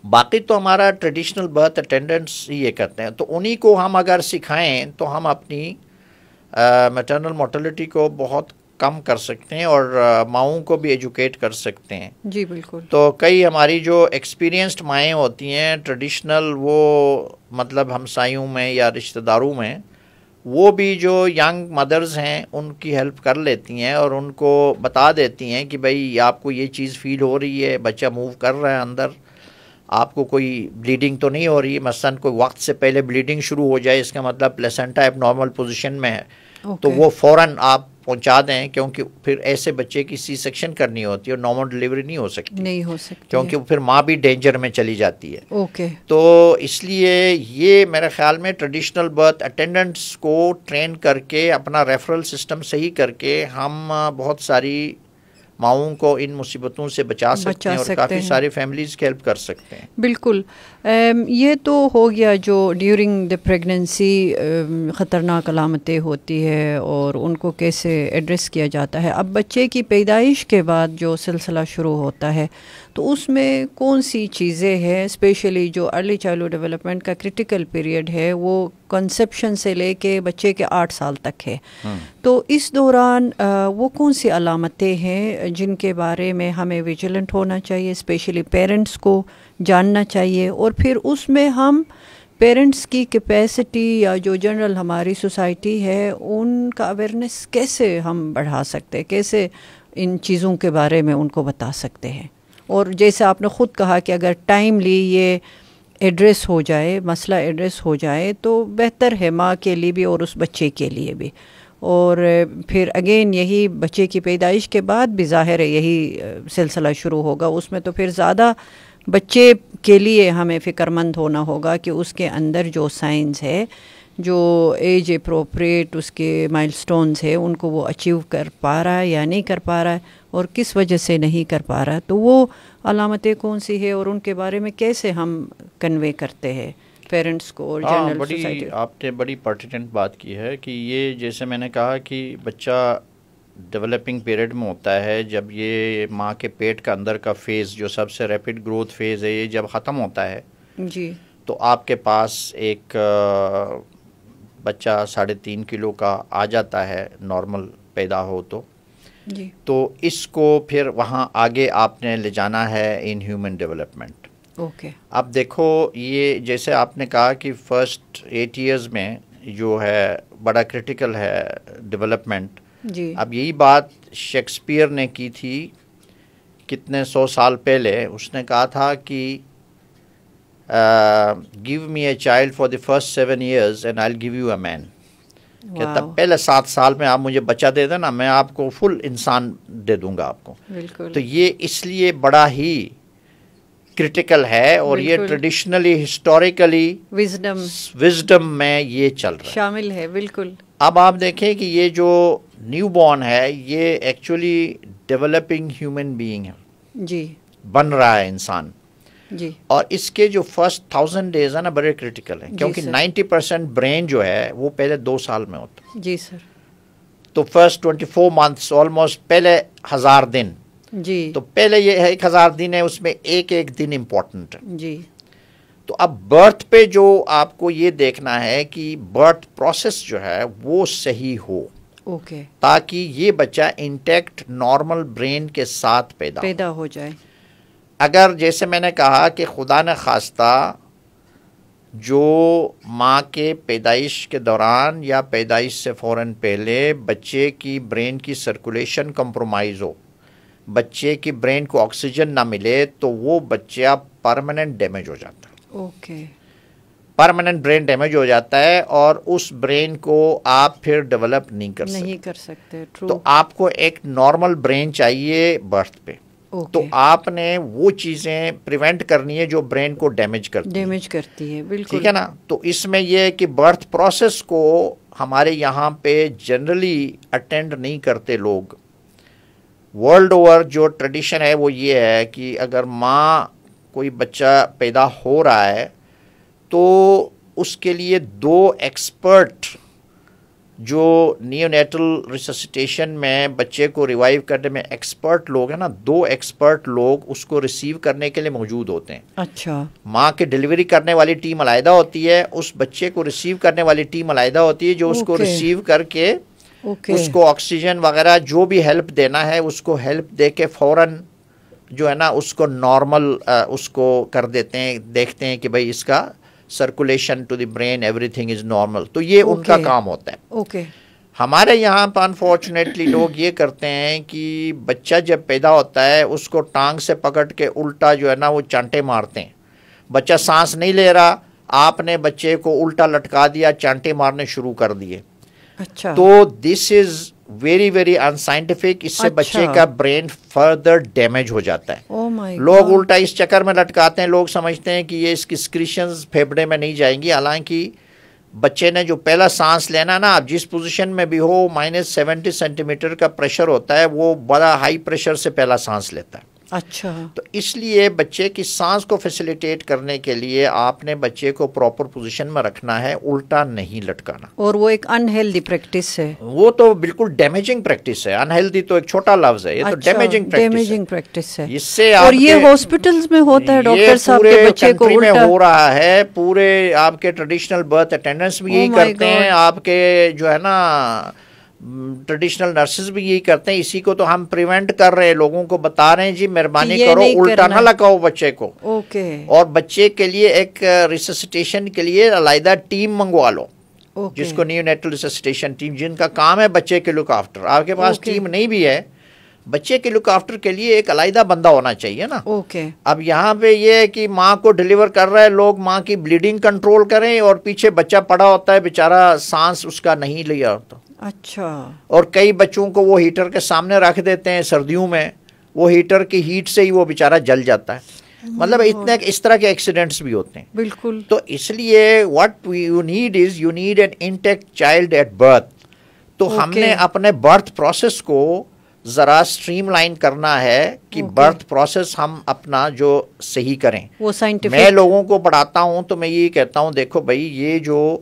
باقی تو ہمارا ٹریڈیشنل برتھ اٹینڈنٹس ہی یہ کرتے ہیں. تو انہی کو ہم اگر سکھائیں تو ہم اپنی میٹرنل مورٹلٹی کو بہت کم کر سکتے ہیں, اور ماؤں کو بھی ایجوکیٹ کر سکتے ہیں. جی بالکل. تو کئی ہماری جو ایکسپیرینسڈ مائیں ہوتی ہیں ٹریڈیشنل, وہ مطلب ہمسایوں میں یا رشتہ داروں میں, وہ بھی جو ینگ مدرز ہیں ان کی ہیلپ کر لیتی ہیں, اور ان کو بتا دیتی ہیں کہ بھائی آپ کو یہ چیز فیل ہو رہی ہے, بچہ موو کر رہا ہے اندر, آپ کو کوئی بلیڈنگ تو نہیں ہو رہی ہے. مثلاً کوئی وقت سے پہلے بلیڈنگ شروع ہو جائے, اس کا مطلب پلیسنٹا ایب نارمل پوزیشن میں ہے, تو وہ فوراً آپ پہنچا دیں, کیونکہ پھر ایسے بچے کی سی سیکشن کرنی ہوتی ہے اور نارمل ڈلیوری نہیں ہو سکتی, کیونکہ پھر ماں بھی ڈینجر میں چلی جاتی ہے. اوکے. تو اس لیے یہ میرے خیال میں ٹریڈیشنل برتھ اٹینڈنٹس کو ٹرین کر کے, اپنا ریفرل سسٹم صحیح کر کے, ہم بہت ساری ماؤں کو ان مصیبتوں سے بچا سکتے ہیں, اور کافی ساری فیملیز کی ہیلپ کر سکتے ہیں. بالکل. یہ تو ہو گیا جو ڈیورنگ دا پریگننسی خطرناک علامتیں ہوتی ہے اور ان کو کیسے ایڈریس کیا جاتا ہے. اب بچے کی پیدائش کے بعد جو سلسلہ شروع ہوتا ہے تو اس میں کون سی چیزیں ہیں, اسپیشلی جو ارلی چائلڈہڈ ڈیولپمنٹ کا کرٹیکل پیریڈ ہے وہ کنسیپشن سے لے کے بچے کے 8 سال تک ہے, تو اس دوران وہ کون سی علامتیں ہیں جن کے بارے میں ہمیں ویجیلنٹ ہونا چاہیے, اسپیشلی پیرنٹس کو جاننا چاہیے, اور پھر اس میں ہم پیرنٹس کی کیپیسٹی یا جو جنرل ہماری سوسائٹی ہے ان کا اویئرنیس کیسے ہم بڑھا سکتے, کیسے ان چیزوں کے بارے میں ان کو بتا سکتے ہیں. اور جیسے آپ نے خود کہا کہ اگر ٹائملی یہ ایڈریس ہو جائے, مسئلہ ایڈریس ہو جائے تو بہتر ہے ماں کے لیے بھی اور اس بچے کے لیے بھی. اور پھر اگین یہی بچے کی پیدائش کے بعد بھی ظاہر ہے یہی سلسلہ شروع ہوگا, اس میں تو پھر زیادہ بچے کے لیے ہمیں فکر مند ہونا ہوگا کہ اس کے اندر جو سائنس ہے, جو ایج اپروپریٹ اس کے مائل سٹونز ہے, ان کو وہ اچیو کر پا رہا ہے یا نہیں کر پا رہا ہے, اور کس وجہ سے نہیں کر پا رہا ہے, تو وہ علامتیں کون سی ہے اور ان کے بارے میں کیسے ہم کنوے کرتے ہیں پیرنٹس کو اور جنرل سوسائٹی. آپ نے بڑی پرٹیننٹ بات کی ہے کہ یہ جیسے میں نے کہا کہ بچہ ڈیولپنگ پیریڈ میں ہوتا ہے, جب یہ ماں کے پیٹ کا اندر کا فیز جو سب سے ریپڈ گروتھ فیز ہے یہ جب ختم ہوتا ہے, جی, تو آپ کے پاس ایک بچہ 3.5 کلو کا آ جاتا ہے نارمل پیدا ہو تو, جی, تو اس کو پھر وہاں آگے آپ نے لے جانا ہے ان ہیومن ڈیولپمنٹ. اوکے. اب دیکھو یہ جیسے آپ نے کہا کہ فرسٹ 8 ایئرز میں جو ہے بڑا کرٹیکل ہے ڈیولپمنٹ. جی. اب یہی بات شیکسپیئر نے کی تھی کتنے 100 سال پہلے. اس نے کہا تھا کہ give me a child for the first 7 years and I'll give you a man. کہ تب پہلے 7 سال میں آپ مجھے بچہ دے دینا, میں آپ کو فل انسان دے دوں گا آپ کو. بالکل. تو یہ اس لیے بڑا ہی کرٹیکل ہے, اور یہ ٹریڈیشنلی ہسٹوریکلی وزڈم میں یہ چل رہا ہے, شامل ہے. بالکل. اب آپ دیکھیں کہ یہ جو نیو بورن ہے یہ ایکچولی ڈیولپنگ ہیومن بینگ ہے, جی, بن رہا ہے انسان. جی. اور اس کے جو فرسٹ 1000 ڈیز ہے نا بڑے کرٹیکل ہیں, کیونکہ 90% برین جو ہے وہ پہلے 2 سال میں ہوتا ہے. جی سر. تو فرسٹ 24 months آلموسٹ پہلے 1000 دن, جی, تو پہلے یہ 1000 دن ہے, اس میں ایک دن امپورٹنٹ ہے. جی. تو اب برتھ پہ جو آپ کو یہ دیکھنا ہے کہ برتھ پروسیس جو ہے وہ صحیح ہو, اوکے, تاکہ یہ بچہ انٹیکٹ نارمل برین کے ساتھ پیدا ہو جائے. اگر جیسے میں نے کہا کہ خدا نہ خواستہ جو ماں کے پیدائش کے دوران یا پیدائش سے فوراً پہلے بچے کی برین کی سرکولیشن کمپرومائز ہو, بچے کی برین کو آکسیجن نہ ملے, تو وہ بچہ پرماننٹ ڈیمیج ہو جاتا ہے. اوکے, پرماننٹ برین ڈیمیج ہو جاتا ہے اور اس برین کو آپ پھر ڈیولپ نہیں کر سکتے. تو آپ کو ایک نارمل برین چاہیے برتھ پہ. تو آپ نے وہ چیزیں پریونٹ کرنی ہے جو برین کو ڈیمیج کرتی ہے. بالکل ٹھیک ہے نا. تو اس میں یہ ہے کہ برتھ پروسیس کو ہمارے یہاں پہ جنرلی اٹینڈ نہیں کرتے لوگ. ورلڈ اوور جو ٹریڈیشن ہے وہ یہ ہے کہ اگر ماں کوئی بچہ پیدا ہو رہا ہے تو اس کے لیے 2 ایکسپرٹ جو نیونیٹل ریسسیٹیشن میں بچے کو ریوائیو کرنے میں ایکسپرٹ لوگ ہیں نا, 2 ایکسپرٹ لوگ اس کو ریسیو کرنے کے لیے موجود ہوتے ہیں. اچھا. ماں کے ڈیلیوری کرنے والی ٹیم علیحدہ ہوتی ہے, اس بچے کو ریسیو کرنے والی ٹیم علیحدہ ہوتی ہے, جو اس کو ریسیو کر کے اس کو آکسیجن وغیرہ جو بھی ہیلپ دینا ہے اس کو ہیلپ دے کے فوراً جو ہے نا اس کو نارمل اس کو کر دیتے ہیں, دیکھتے ہیں کہ بھائی اس کا circulation to the brain everything is normal. تو یہ ان کا کام ہوتا ہے. اوکے. ہمارے یہاں پہ انفارچونیٹلی لوگ یہ کرتے ہیں کہ بچہ جب پیدا ہوتا ہے اس کو ٹانگ سے پکڑ کے الٹا جو ہے نا وہ چانٹے مارتے ہیں. بچہ سانس نہیں لے رہا, آپ نے بچے کو الٹا لٹکا دیا, چانٹے مارنے شروع کر دیے. اچھا. تو دس از ویری ویری انسائنٹیفک. اس سے بچے کا برین فردر ڈیمیج ہو جاتا ہے. لوگ الٹا اس چکر میں لٹکاتے ہیں, لوگ سمجھتے ہیں کہ یہ اس کی سکریشنز پھیپڑے میں نہیں جائیں گی, حالانکہ بچے نے جو پہلا سانس لینا نا, آپ جس پوزیشن میں بھی ہو, -70 سینٹی میٹر کا پریشر ہوتا ہے, وہ بڑا ہائی پریشر سے پہلا سانس لیتا ہے. اچھا. تو اس لیے بچے کی سانس کو فیسیلیٹیٹ کرنے کے لیے آپ نے بچے کو پراپر پوزیشن میں رکھنا ہے, الٹا نہیں لٹکانا. اور وہ ایک انہیلدی پریکٹس ہے. وہ تو بالکل ڈیمیجنگ پریکٹس ہے. انہیلدی تو ایک چھوٹا لفظ ہے, یہ تو ڈیمیجنگ پریکٹس ہے. اس سے اور یہ ہاسپٹلز میں ہوتا ہے ڈاکٹر صاحب کے بچے کو الٹا میں ہو رہا ہے. پورے آپ کے ٹریڈیشنل برتھ اٹینڈنٹس بھی یہی کرتے ہیں, آپ کے جو ہے نا ٹریڈیشنل نرسز بھی یہی کرتے ہیں. اسی کو تو ہم پریونٹ کر رہے ہیں, لوگوں کو بتا رہے ہیں جی مہربانی کرو الٹا نہ لگاؤ بچے کو. اور بچے کے لیے ایک ریسسیٹیشن کے لیے علیحدہ ٹیم منگوا لو, جس کو نیونیٹل ریسسیٹیشن ٹیم, جن کا کام ہے بچے کے لک آفٹر. آپ کے پاس ٹیم نہیں بھی ہے, بچے کے لک آفٹر کے لیے ایک علیحدہ بندہ ہونا چاہیے نا. اب یہاں پہ یہ ہے کہ ماں کو ڈیلیور کر رہے لوگ, ماں کی بلیڈنگ کنٹرول کریں اور پیچھے بچہ پڑا ہوتا ہے بیچارہ, سانس اس کا نہیں لیا ہوتا. اچھا. اور کئی بچوں کو وہ ہیٹر کے سامنے رکھ دیتے ہیں سردیوں میں, وہ ہیٹر کی ہیٹ سے ہی وہ بیچارہ جل جاتا ہے. مطلب اتنے اس طرح کے ایکسیڈنٹس بھی ہوتے ہیں. بالکل. تو اس لیے what you need is you need an intact child at birth. تو ہم نے اپنے برتھ پروسیس کو ذرا اسٹریم لائن کرنا ہے کہ برتھ پروسیس ہم اپنا جو صحیح کریں. وہ سائنٹیفک میں لوگوں کو پڑھاتا ہوں تو میں یہ کہتا ہوں, دیکھو بھائی یہ جو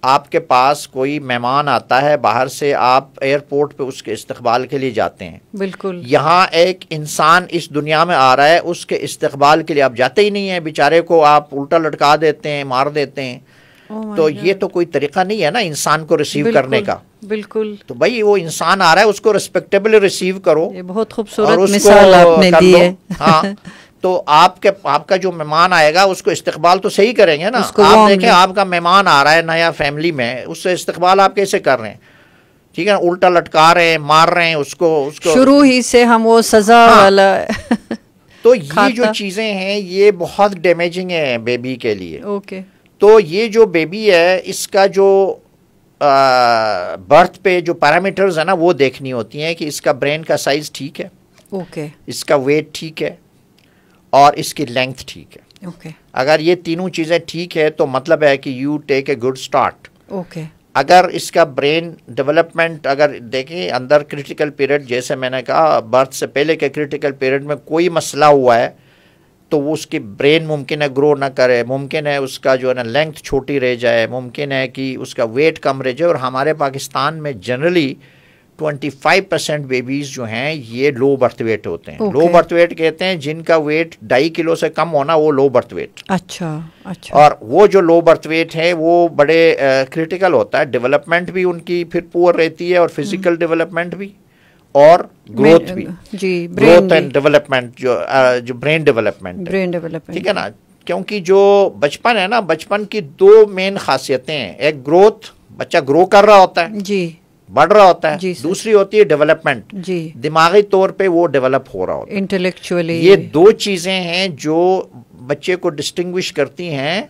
آپ کے پاس کوئی مہمان آتا ہے باہر سے, آپ ایئرپورٹ پہ اس کے استقبال کے لیے جاتے ہیں. بالکل. یہاں ایک انسان اس دنیا میں آ رہا ہے, اس کے استقبال کے لیے آپ جاتے ہی نہیں ہیں, بیچارے کو آپ الٹا لٹکا دیتے ہیں, مار دیتے ہیں. تو یہ تو کوئی طریقہ نہیں ہے نا انسان کو ریسیو کرنے کا. بالکل. تو بھائی وہ انسان آ رہا ہے, اس کو ریسپیکٹیبلی ریسیو کرو. یہ بہت خوبصورت مثال آپ نے دی ہے. ہاں. تو آپ کا جو مہمان آئے گا اس کو استقبال تو صحیح کریں گے نا. آپ دیکھیں آپ کا مہمان آ رہا ہے نیا فیملی میں, اس سے استقبال آپ کیسے کر رہے ہیں؟ ٹھیک ہے نا, الٹا لٹکا رہے ہیں, مار رہے ہیں اس کو شروع ہی سے ہم وہ سزا والا. تو یہ جو چیزیں ہیں یہ بہت ڈیمیجنگ ہے بیبی کے لیے. اوکے. تو یہ جو بیبی ہے اس کا جو برتھ پہ جو پیرامیٹرز ہیں نا وہ دیکھنی ہوتی ہیں کہ اس کا برین کا سائز ٹھیک ہے, اوکے, اس کا ویٹ ٹھیک ہے, اور اس کی لینتھ ٹھیک ہے. اوکے. اگر یہ تینوں چیزیں ٹھیک ہے تو مطلب ہے کہ you take a good start. Okay. اگر اس کا برین ڈیولپمنٹ اگر دیکھیں اندر کریٹیکل پیریڈ, جیسے میں نے کہا برتھ سے پہلے کے کریٹیکل پیریڈ میں کوئی مسئلہ ہوا ہے تو وہ اس کی برین ممکن ہے گرو نہ کرے, ممکن ہے اس کا جو ہے نا لینتھ چھوٹی رہ جائے, ممکن ہے کہ اس کا ویٹ کم رہ جائے. اور ہمارے پاکستان میں جنرلی 25% بیبیز جو ہیں یہ لو برتھ ویٹ ہوتے ہیں. لو برتھ ویٹ کہتے ہیں جن کا ویٹ 2.5 کلو سے کم ہونا, وہ لو برتھ ویٹ. اچھا. اور وہ جو لو برتھ ویٹ ہے وہ بڑے کریٹیکل ہوتا ہے, ڈیولپمنٹ بھی ان کی پھر پور رہتی ہے, اور فزیکل ڈیولپمنٹ بھی, اور گروتھ بھی. جی, گروتھ اینڈ ڈیولپمنٹ جو برین ڈیولپمنٹ, ٹھیک ہے نا. کیونکہ جو بچپن ہے نا، بچپن کی دو مین خاصیتیں ہیں، ایک گروتھ، بچہ گرو کر رہا ہوتا ہے، جی بڑھ رہا ہوتا ہے، جی دوسری ہوتی ہے ڈیولپمنٹ، جی دماغی طور پہ وہ ڈیولپ ہو رہا ہوتا ہے. انٹلیکچولی. یہ دو چیزیں ہیں جو بچے کو ڈسٹنگوش کرتی ہیں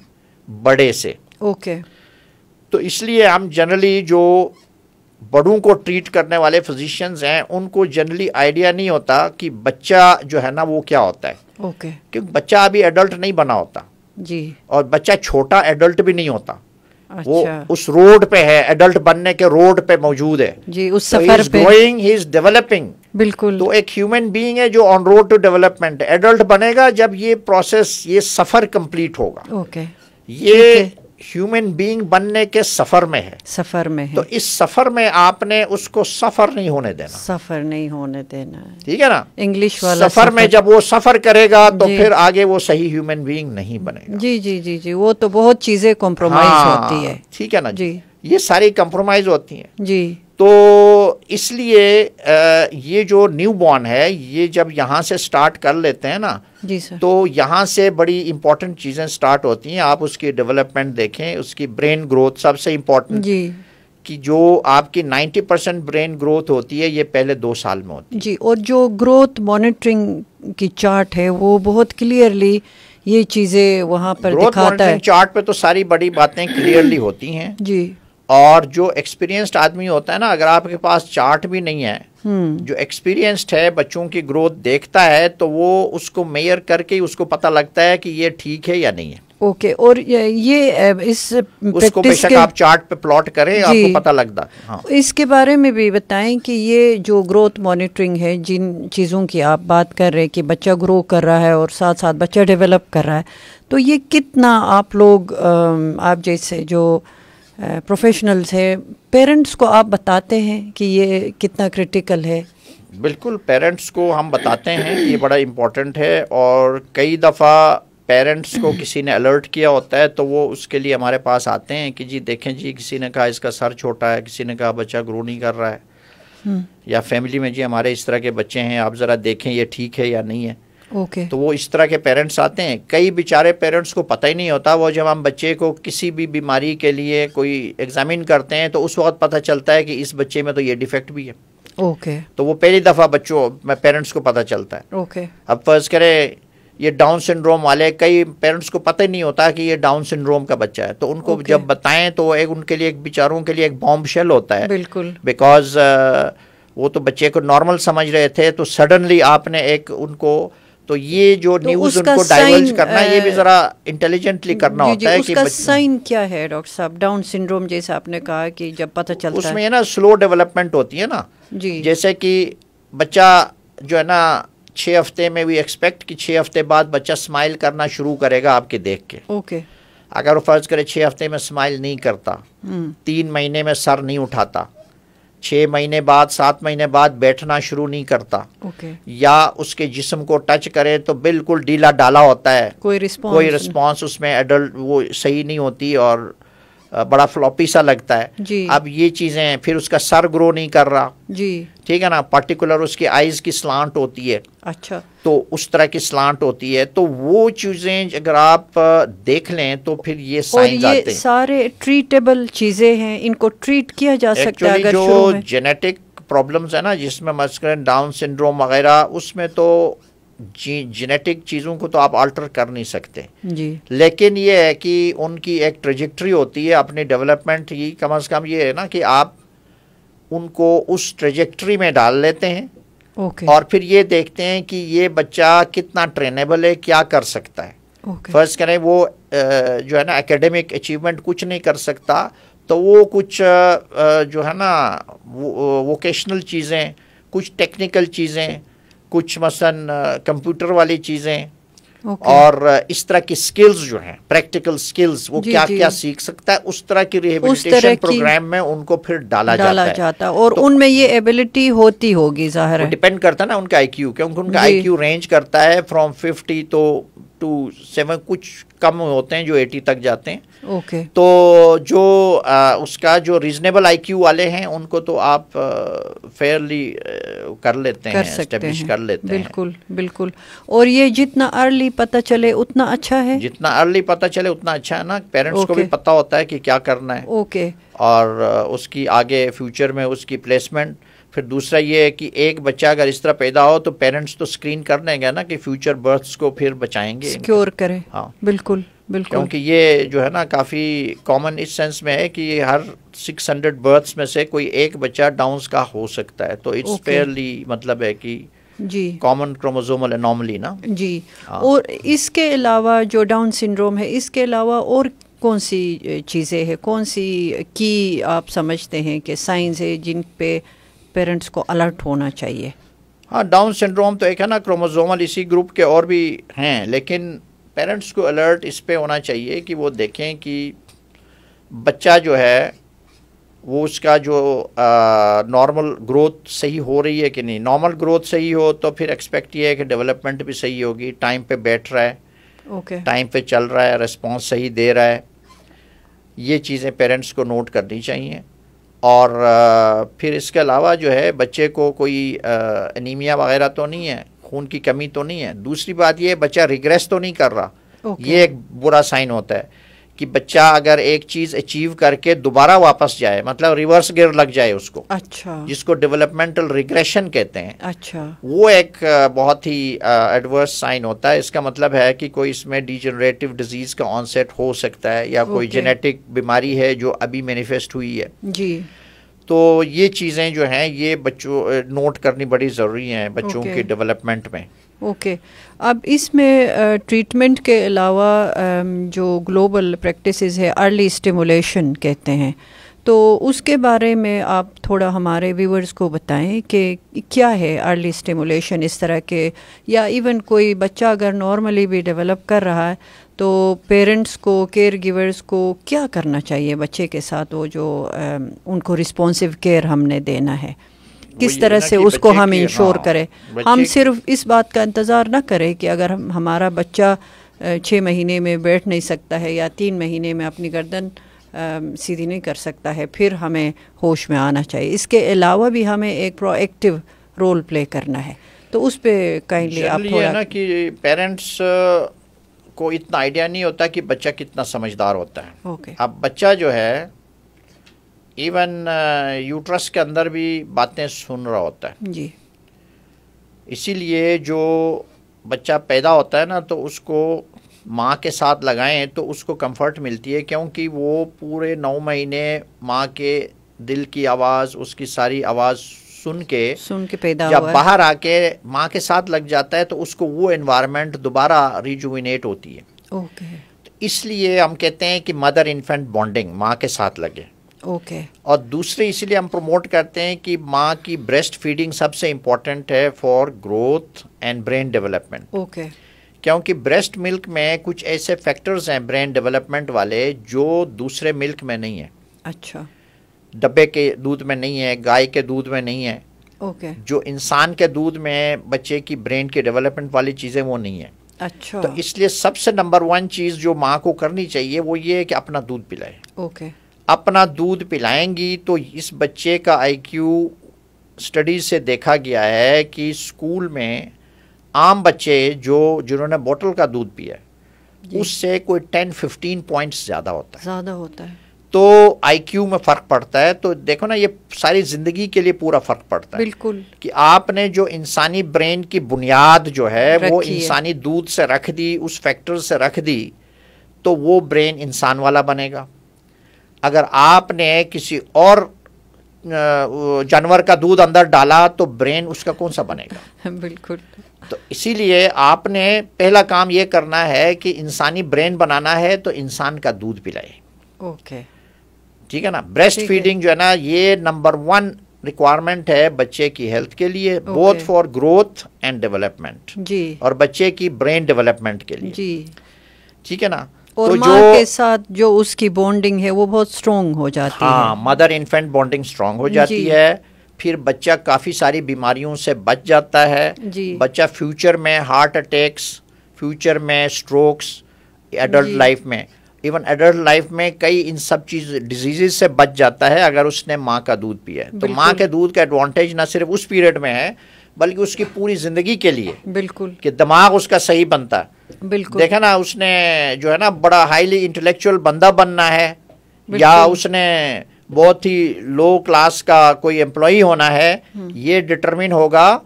بڑے سے. اوکے. تو اس لیے ہم جنرلی جو بڑوں کو ٹریٹ کرنے والے فزیشینز ہیں ان کو جنرلی آئیڈیا نہیں ہوتا کہ بچہ جو ہے نا وہ کیا ہوتا ہے. اوکے. کیونکہ بچہ ابھی ایڈلٹ نہیں بنا ہوتا، جی. اور بچہ چھوٹا ایڈلٹ بھی نہیں ہوتا، وہ اچھا. اس روڈ پہ ہے، ایڈلٹ بننے کے روڈ پہ موجود ہے. جی اس سفر پہ. He is developing. بالکل. تو ایک ہیومن بینگ ہے جو on road to development. Adult بنے گا جب یہ پروسیس، یہ سفر کمپلیٹ ہوگا. اوکے. یہ ہیومن بینگ بننے کے سفر میں ہے. سفر میں ہے. تو اس سفر میں آپ نے اس کو سفر نہیں ہونے دینا. سفر نہیں ہونے دینا. ٹھیک ہے نا. انگلش والا سفر میں جب وہ سفر کرے گا تو جی. پھر آگے وہ صحیح ہیومن بینگ نہیں بنے گا. جی جی جی جی وہ تو بہت چیزیں کمپرومائز ہوتی ہے. ٹھیک ہے نا جی. یہ ساری کمپرومائز ہوتی ہیں. جی. تو اس لیے یہ جو نیو بورن ہے یہ جب یہاں سے سٹارٹ کر لیتے ہیں نا، جی سر، تو یہاں سے بڑی امپورٹنٹ چیزیں سٹارٹ ہوتی ہیں. آپ اس کی ڈیولپمنٹ دیکھیں، اس کی برین گروتھ سب سے امپورٹنٹ. جی. کہ جو آپ کی 90% برین گروتھ ہوتی ہے یہ پہلے 2 سال میں ہوتی ہے. جی. اور جو گروتھ مانیٹرنگ کی چارٹ ہے وہ بہت کلیئرلی یہ چیزیں وہاں پر گروتھ دکھاتا ہے. مانیٹرنگ چارٹ پہ تو ساری بڑی باتیں کلیئرلی ہوتی ہیں. جی. اور جو ایکسپیرینسڈ آدمی ہوتا ہے نا، اگر آپ کے پاس چارٹ بھی نہیں ہے، جو ایکسپیرینسڈ ہے بچوں کی گروتھ دیکھتا ہے تو وہ اس کو میئر کر کے اس کو پتہ لگتا ہے کہ یہ ٹھیک ہے یا نہیں ہے. اوکے. اور یہ اس کو بے شک آپ چارٹ پہ پلاٹ کریں، آپ کو پتہ لگتا. ہاں اس کے بارے میں بھی بتائیں کہ یہ جو گروتھ مانیٹرنگ ہے، جن چیزوں کی آپ بات کر رہے کہ بچہ گرو کر رہا ہے اور ساتھ ساتھ بچہ ڈیولپ کر رہا ہے، تو یہ کتنا آپ لوگ، آپ جیسے جو پروفیشنلز ہیں، پیرنٹس کو آپ بتاتے ہیں کہ یہ کتنا کریٹیکل ہے؟ بالکل، پیرنٹس کو ہم بتاتے ہیں، یہ بڑا امپورٹنٹ ہے. اور کئی دفعہ پیرنٹس کو کسی نے الرٹ کیا ہوتا ہے تو وہ اس کے لیے ہمارے پاس آتے ہیں کہ جی دیکھیں جی، کسی نے کہا اس کا سر چھوٹا ہے، کسی نے کہا بچہ گرو نہیں کر رہا ہے، یا فیملی میں جی ہمارے اس طرح کے بچے ہیں، آپ ذرا دیکھیں یہ ٹھیک ہے یا نہیں ہے. اوکے. تو وہ اس طرح کے پیرنٹس آتے ہیں. کئی بیچارے پیرنٹس کو پتہ ہی نہیں ہوتا، وہ جب ہم بچے کو کسی بھی بیماری کے لیے کوئی ایگزامن کرتے ہیں تو اس وقت پتہ چلتا ہے کہ اس بچے میں تو یہ ڈیفیکٹ بھی ہے. اوکے. تو وہ پہلی دفعہ بچوں میں پیرنٹس کو پتہ چلتا ہے. اوکے. اب فرض کرے یہ ڈاؤن سنڈروم والے، کئی پیرنٹس کو پتہ ہی نہیں ہوتا کہ یہ ڈاؤن سنڈروم کا بچہ ہے، تو ان کو جب بتائیں تو ان کے لیے، ایک بیچاروں کے لیے ایک بامب شیل ہوتا ہے. بالکل. بیکاز وہ تو بچے کو نارمل سمجھ رہے تھے، تو سڈنلی آپ نے ایک ان کو، تو یہ جو نیوز ان کو ڈائیورج کرنا، یہ بھی ذرا انٹیلیجنٹلی کرنا ہوتا ہے. اس کا سائن کیا ہے ڈاکٹر صاحب؟ ڈاؤن سنڈروم جیسے آپ نے کہا کہ جب پتہ چلتا ہے، اس میں نا سلو ڈیولپمنٹ ہوتی ہے نا. جی. جیسے کہ بچہ جو ہے نا 6 ہفتے میں وی ایکسپیکٹ کہ 6 ہفتے بعد بچہ اسمائل کرنا شروع کرے گا آپ کے دیکھ کے. اوکے. اگر وہ فرض کرے 6 ہفتے میں اسمائل نہیں کرتا، 3 مہینے میں سر نہیں اٹھاتا، 6 مہینے بعد 7 مہینے بعد بیٹھنا شروع نہیں کرتا، یا اس کے جسم کو ٹچ کرے تو بالکل ڈھیلا ڈالا ہوتا ہے، کوئی رسپانس اس میں ایڈلٹ وہ صحیح نہیں ہوتی اور بڑا فلوپی سا لگتا ہے. جی. اب یہ چیزیں، پھر اس کا سر گرو نہیں کر رہا. جی. ٹھیک ہے نا. پرٹیکولر اس کی آئیز کی سلانٹ ہوتی ہے. اچھا. تو اس طرح کی سلانٹ ہوتی ہے. تو وہ چیزیں اگر آپ دیکھ لیں تو پھر یہ سائنز آتے ہیں. یہ سارے ٹریٹیبل چیزیں ہیں، ان کو ٹریٹ کیا جا سکتا ہے اگر جو جینیٹک پرابلمز ہیں نا، جس میں مثلاً ڈاؤن سنڈروم وغیرہ، اس میں تو جینیٹک چیزوں کو تو آپ آلٹر کر نہیں سکتے. جی. لیکن یہ ہے کہ ان کی ایک ٹریجیکٹری ہوتی ہے اپنی ڈیولپمنٹ کی. کم از کم یہ ہے نا کہ آپ ان کو اس ٹریجیکٹری میں ڈال لیتے ہیں. اور پھر یہ دیکھتے ہیں کہ یہ بچہ کتنا ٹرینیبل ہے، کیا کر سکتا ہے. فرض کریں وہ جو ہے نا ایکیڈیمک اچیومنٹ کچھ نہیں کر سکتا، تو وہ کچھ جو ہے نا ووکیشنل چیزیں، کچھ ٹیکنیکل چیزیں، کچھ مثلا کمپیوٹر والی چیزیں، اور اس طرح کی سکلز جو ہیں، پریکٹیکل سکلز، وہ کیا کیا سیکھ سکتا ہے، اس طرح کی ریہیبلیٹیشن پروگرام میں ان کو پھر ڈالا جاتا ہے. اور ان میں یہ ایبلٹی ہوتی ہوگی، ظاہر ہے ڈیپینڈ کرتا ہے نا ان کا آئی کیو، کیونکہ ان کا آئی کیو رینج کرتا ہے فرام 50 to 7. کچھ کم ہوتے ہیں جو 80 تک جاتے ہیں. اوکے. تو جو اس کا جو ریزنیبل آئی کیو والے ہیں ان کو تو آپ فیئرلی کر لیتے ہیں, اسٹیبلش کر لیتے ہیں. بالکل بالکل. اور یہ جتنا ارلی پتہ چلے اتنا اچھا ہے. جتنا ارلی پتہ چلے اتنا اچھا ہے نا. پیرنٹس کو بھی پتہ ہوتا ہے کہ کیا کرنا ہے. اوکے. اور اس کی آگے فیوچر میں اس کی پلیسمنٹ. پھر دوسرا یہ ہے کہ ایک بچہ اگر اس طرح پیدا ہو تو پیرنٹس تو اسکرین کر لیں گے نا کہ فیوچر برتھس کو پھر بچائیں گے, سیکیور کریں. ہاں بالکل بالکل. کیونکہ یہ جو ہے نا کافی کامن اس سینس میں ہے کہ ہر 600 برتھس میں سے کوئی ایک بچہ ڈاؤنز کا ہو سکتا ہے. تو اٹس فیئرلی مطلب ہے کہ جی کامن کروموزومل انوملی نا. جی. اور اس کے علاوہ جو ڈاؤن سنڈروم ہے, اس کے علاوہ اور کون سی چیزیں ہیں, کون سی کی آپ سمجھتے ہیں کہ سائنس ہے جن پہ پیرنٹس کو الرٹ ہونا چاہیے؟ ہاں, ڈاؤن سنڈروم تو ایک ہے نا کروموزومل, اسی گروپ کے اور بھی ہیں, لیکن پیرنٹس کو الرٹ اس پہ ہونا چاہیے کہ وہ دیکھیں کہ بچہ جو ہے وہ اس کا جو نارمل گروتھ صحیح ہو رہی ہے کہ نہیں. نارمل گروتھ صحیح ہو تو پھر ایکسپیکٹ یہ ہے کہ ڈیولپمنٹ بھی صحیح ہوگی, ٹائم پہ بیٹھ رہا ہے, اوکے, ٹائم پہ چل رہا ہے, ریسپانس صحیح دے رہا ہے. یہ چیزیں پیرنٹس کو نوٹ کرنی چاہیے. اور پھر اس کے علاوہ جو ہے بچے کو کوئی انیمیا وغیرہ تو نہیں ہے, خون کی کمی تو نہیں ہے. دوسری بات یہ بچہ ریگریس تو نہیں کر رہا. یہ ایک برا سائن ہوتا ہے کہ بچہ اگر ایک چیز اچیو کر کے دوبارہ واپس جائے, مطلب ریورس گیئر لگ جائے اس کو, اچھا, جس کو ڈیولپمنٹل ریگریشن کہتے ہیں. اچھا, وہ ایک بہت ہی ایڈورس سائن ہوتا ہے. اس کا مطلب ہے کہ کوئی اس میں ڈیجنریٹو ڈیزیز کا آنسیٹ ہو سکتا ہے یا کوئی جینیٹک بیماری ہے جو ابھی مینیفیسٹ ہوئی ہے. جی. تو یہ چیزیں جو ہیں یہ بچوں نوٹ کرنی بڑی ضروری ہیں بچوں کے ڈیولپمنٹ میں. اوکے. اب اس میں ٹریٹمنٹ کے علاوہ جو گلوبل پریکٹسز ہے ارلی اسٹیمولیشن کہتے ہیں, تو اس کے بارے میں آپ تھوڑا ہمارے ویورز کو بتائیں کہ کیا ہے ارلی اسٹیمولیشن اس طرح کے, یا ایون کوئی بچہ اگر نارملی بھی ڈیولپ کر رہا ہے تو پیرنٹس کو, کیئر گیورز کو کیا کرنا چاہیے بچے کے ساتھ, وہ جو ان کو رسپانسو کیئر ہم نے دینا ہے, کس طرح سے اس کو ہم انشور کریں. ہم صرف اس بات کا انتظار نہ کریں کہ اگر ہمارا بچہ 6 مہینے میں بیٹھ نہیں سکتا ہے یا 3 مہینے میں اپنی گردن سیدھی نہیں کر سکتا ہے پھر ہمیں ہوش میں آنا چاہیے. اس کے علاوہ بھی ہمیں ایک پرو ایکٹیو رول پلے کرنا ہے. تو اس پہ کائنڈلی آپ تھوڑا. یہ نا کہ پیرنٹس کو اتنا آئیڈیا نہیں ہوتا کہ بچہ کتنا سمجھدار ہوتا ہے. اوکے. اب بچہ جو ہے ایون یوٹرس کے اندر بھی باتیں سن رہا ہوتا ہے. جی. اسی لیے جو بچہ پیدا ہوتا ہے نا تو اس کو ماں کے ساتھ لگائیں تو اس کو کمفرٹ ملتی ہے, کیونکہ وہ پورے 9 مہینے ماں کے دل کی آواز, اس کی ساری آواز سن کے پیدا جب باہر آ کے ماں کے ساتھ لگ جاتا ہے تو اس کو وہ انوائرمنٹ دوبارہ ریجوینیٹ ہوتی ہے. اوکے. اس لیے ہم کہتے ہیں کہ مدر انفینٹ بانڈنگ, ماں کے ساتھ لگے. اوکے. اور دوسرے اسی لیے ہم پروموٹ کرتے ہیں کہ ماں کی بریسٹ فیڈنگ سب سے امپورٹنٹ ہے for growth and brain development. Okay. کیونکہ بریسٹ ملک میں کچھ ایسے فیکٹرز ہیں برین ڈیولپمنٹ والے جو دوسرے ملک میں نہیں ہیں. اچھا. ڈبے کے دودھ میں نہیں ہے, گائے کے دودھ میں نہیں ہے. اوکے. جو انسان کے دودھ میں بچے کی برین کی ڈیولپمنٹ والی چیزیں وہ نہیں ہیں. اچھا. تو اس لیے سب سے نمبر 1 چیز جو ماں کو کرنی چاہیے وہ یہ ہے کہ اپنا دودھ پلائے. اوکے. اپنا دودھ پلائیں گی تو اس بچے کا آئی کیو اسٹڈیز سے دیکھا گیا ہے کہ اسکول میں عام بچے جنہوں نے بوٹل کا دودھ پیا ہے اس سے کوئی 10-15 پوائنٹس زیادہ ہوتا ہے. تو آئی کیو میں فرق پڑتا ہے. تو دیکھو نا یہ ساری زندگی کے لیے پورا فرق پڑتا ہے. بالکل. کہ آپ نے جو انسانی برین کی بنیاد جو ہے وہ انسانی دودھ سے رکھ دی, اس فیکٹر سے رکھ دی, تو وہ برین انسان والا بنے گا. اگر آپ نے کسی اور جانور کا دودھ اندر ڈالا تو برین اس کا کون سا بنے گا. بالکل. تو اسی لیے آپ نے پہلا کام یہ کرنا ہے کہ انسانی برین بنانا ہے تو انسان کا دودھ پلائے. اوکے. ٹھیک ہے نا. بریسٹ فیڈنگ جو ہے نا یہ نمبر 1 ریکوائرمنٹ ہے بچے کی ہیلتھ کے لیے, both for growth and development. جی. اور بچے کی برین ڈیولپمنٹ کے لیے. جی. ٹھیک ہے نا. اور ماں کے ساتھ جو اس کی بانڈنگ ہے وہ بہت اسٹرانگ ہو جاتی ہے. ہاں, مدر انفینٹ بانڈنگ اسٹرانگ ہو جاتی ہے. پھر بچہ کافی ساری بیماریوں سے بچ جاتا ہے. جی. بچہ فیوچر میں ہارٹ اٹیکس, فیوچر میں اسٹروکس ایڈلٹ لائف میں. ایون ایڈلٹ لائف میں کئی ان سب ڈیزیز سے بچ جاتا ہے اگر اس نے ماں کا دودھ پیا ہے. تو ماں کے دودھ کا ایڈوانٹیج نہ صرف اس پیریڈ میں ہے بلکہ اس کی پوری زندگی کے لیے. بالکل. کہ دماغ اس کا صحیح بنتا ہے. بالکل. دیکھا نا اس نے جو ہے نا بڑا ہائیلی انٹلیکچوئل بندہ بننا ہے یا اس نے بہت ہی لو کلاس کا کوئی امپلائی ہونا ہے, یہ ڈٹرمن ہوگا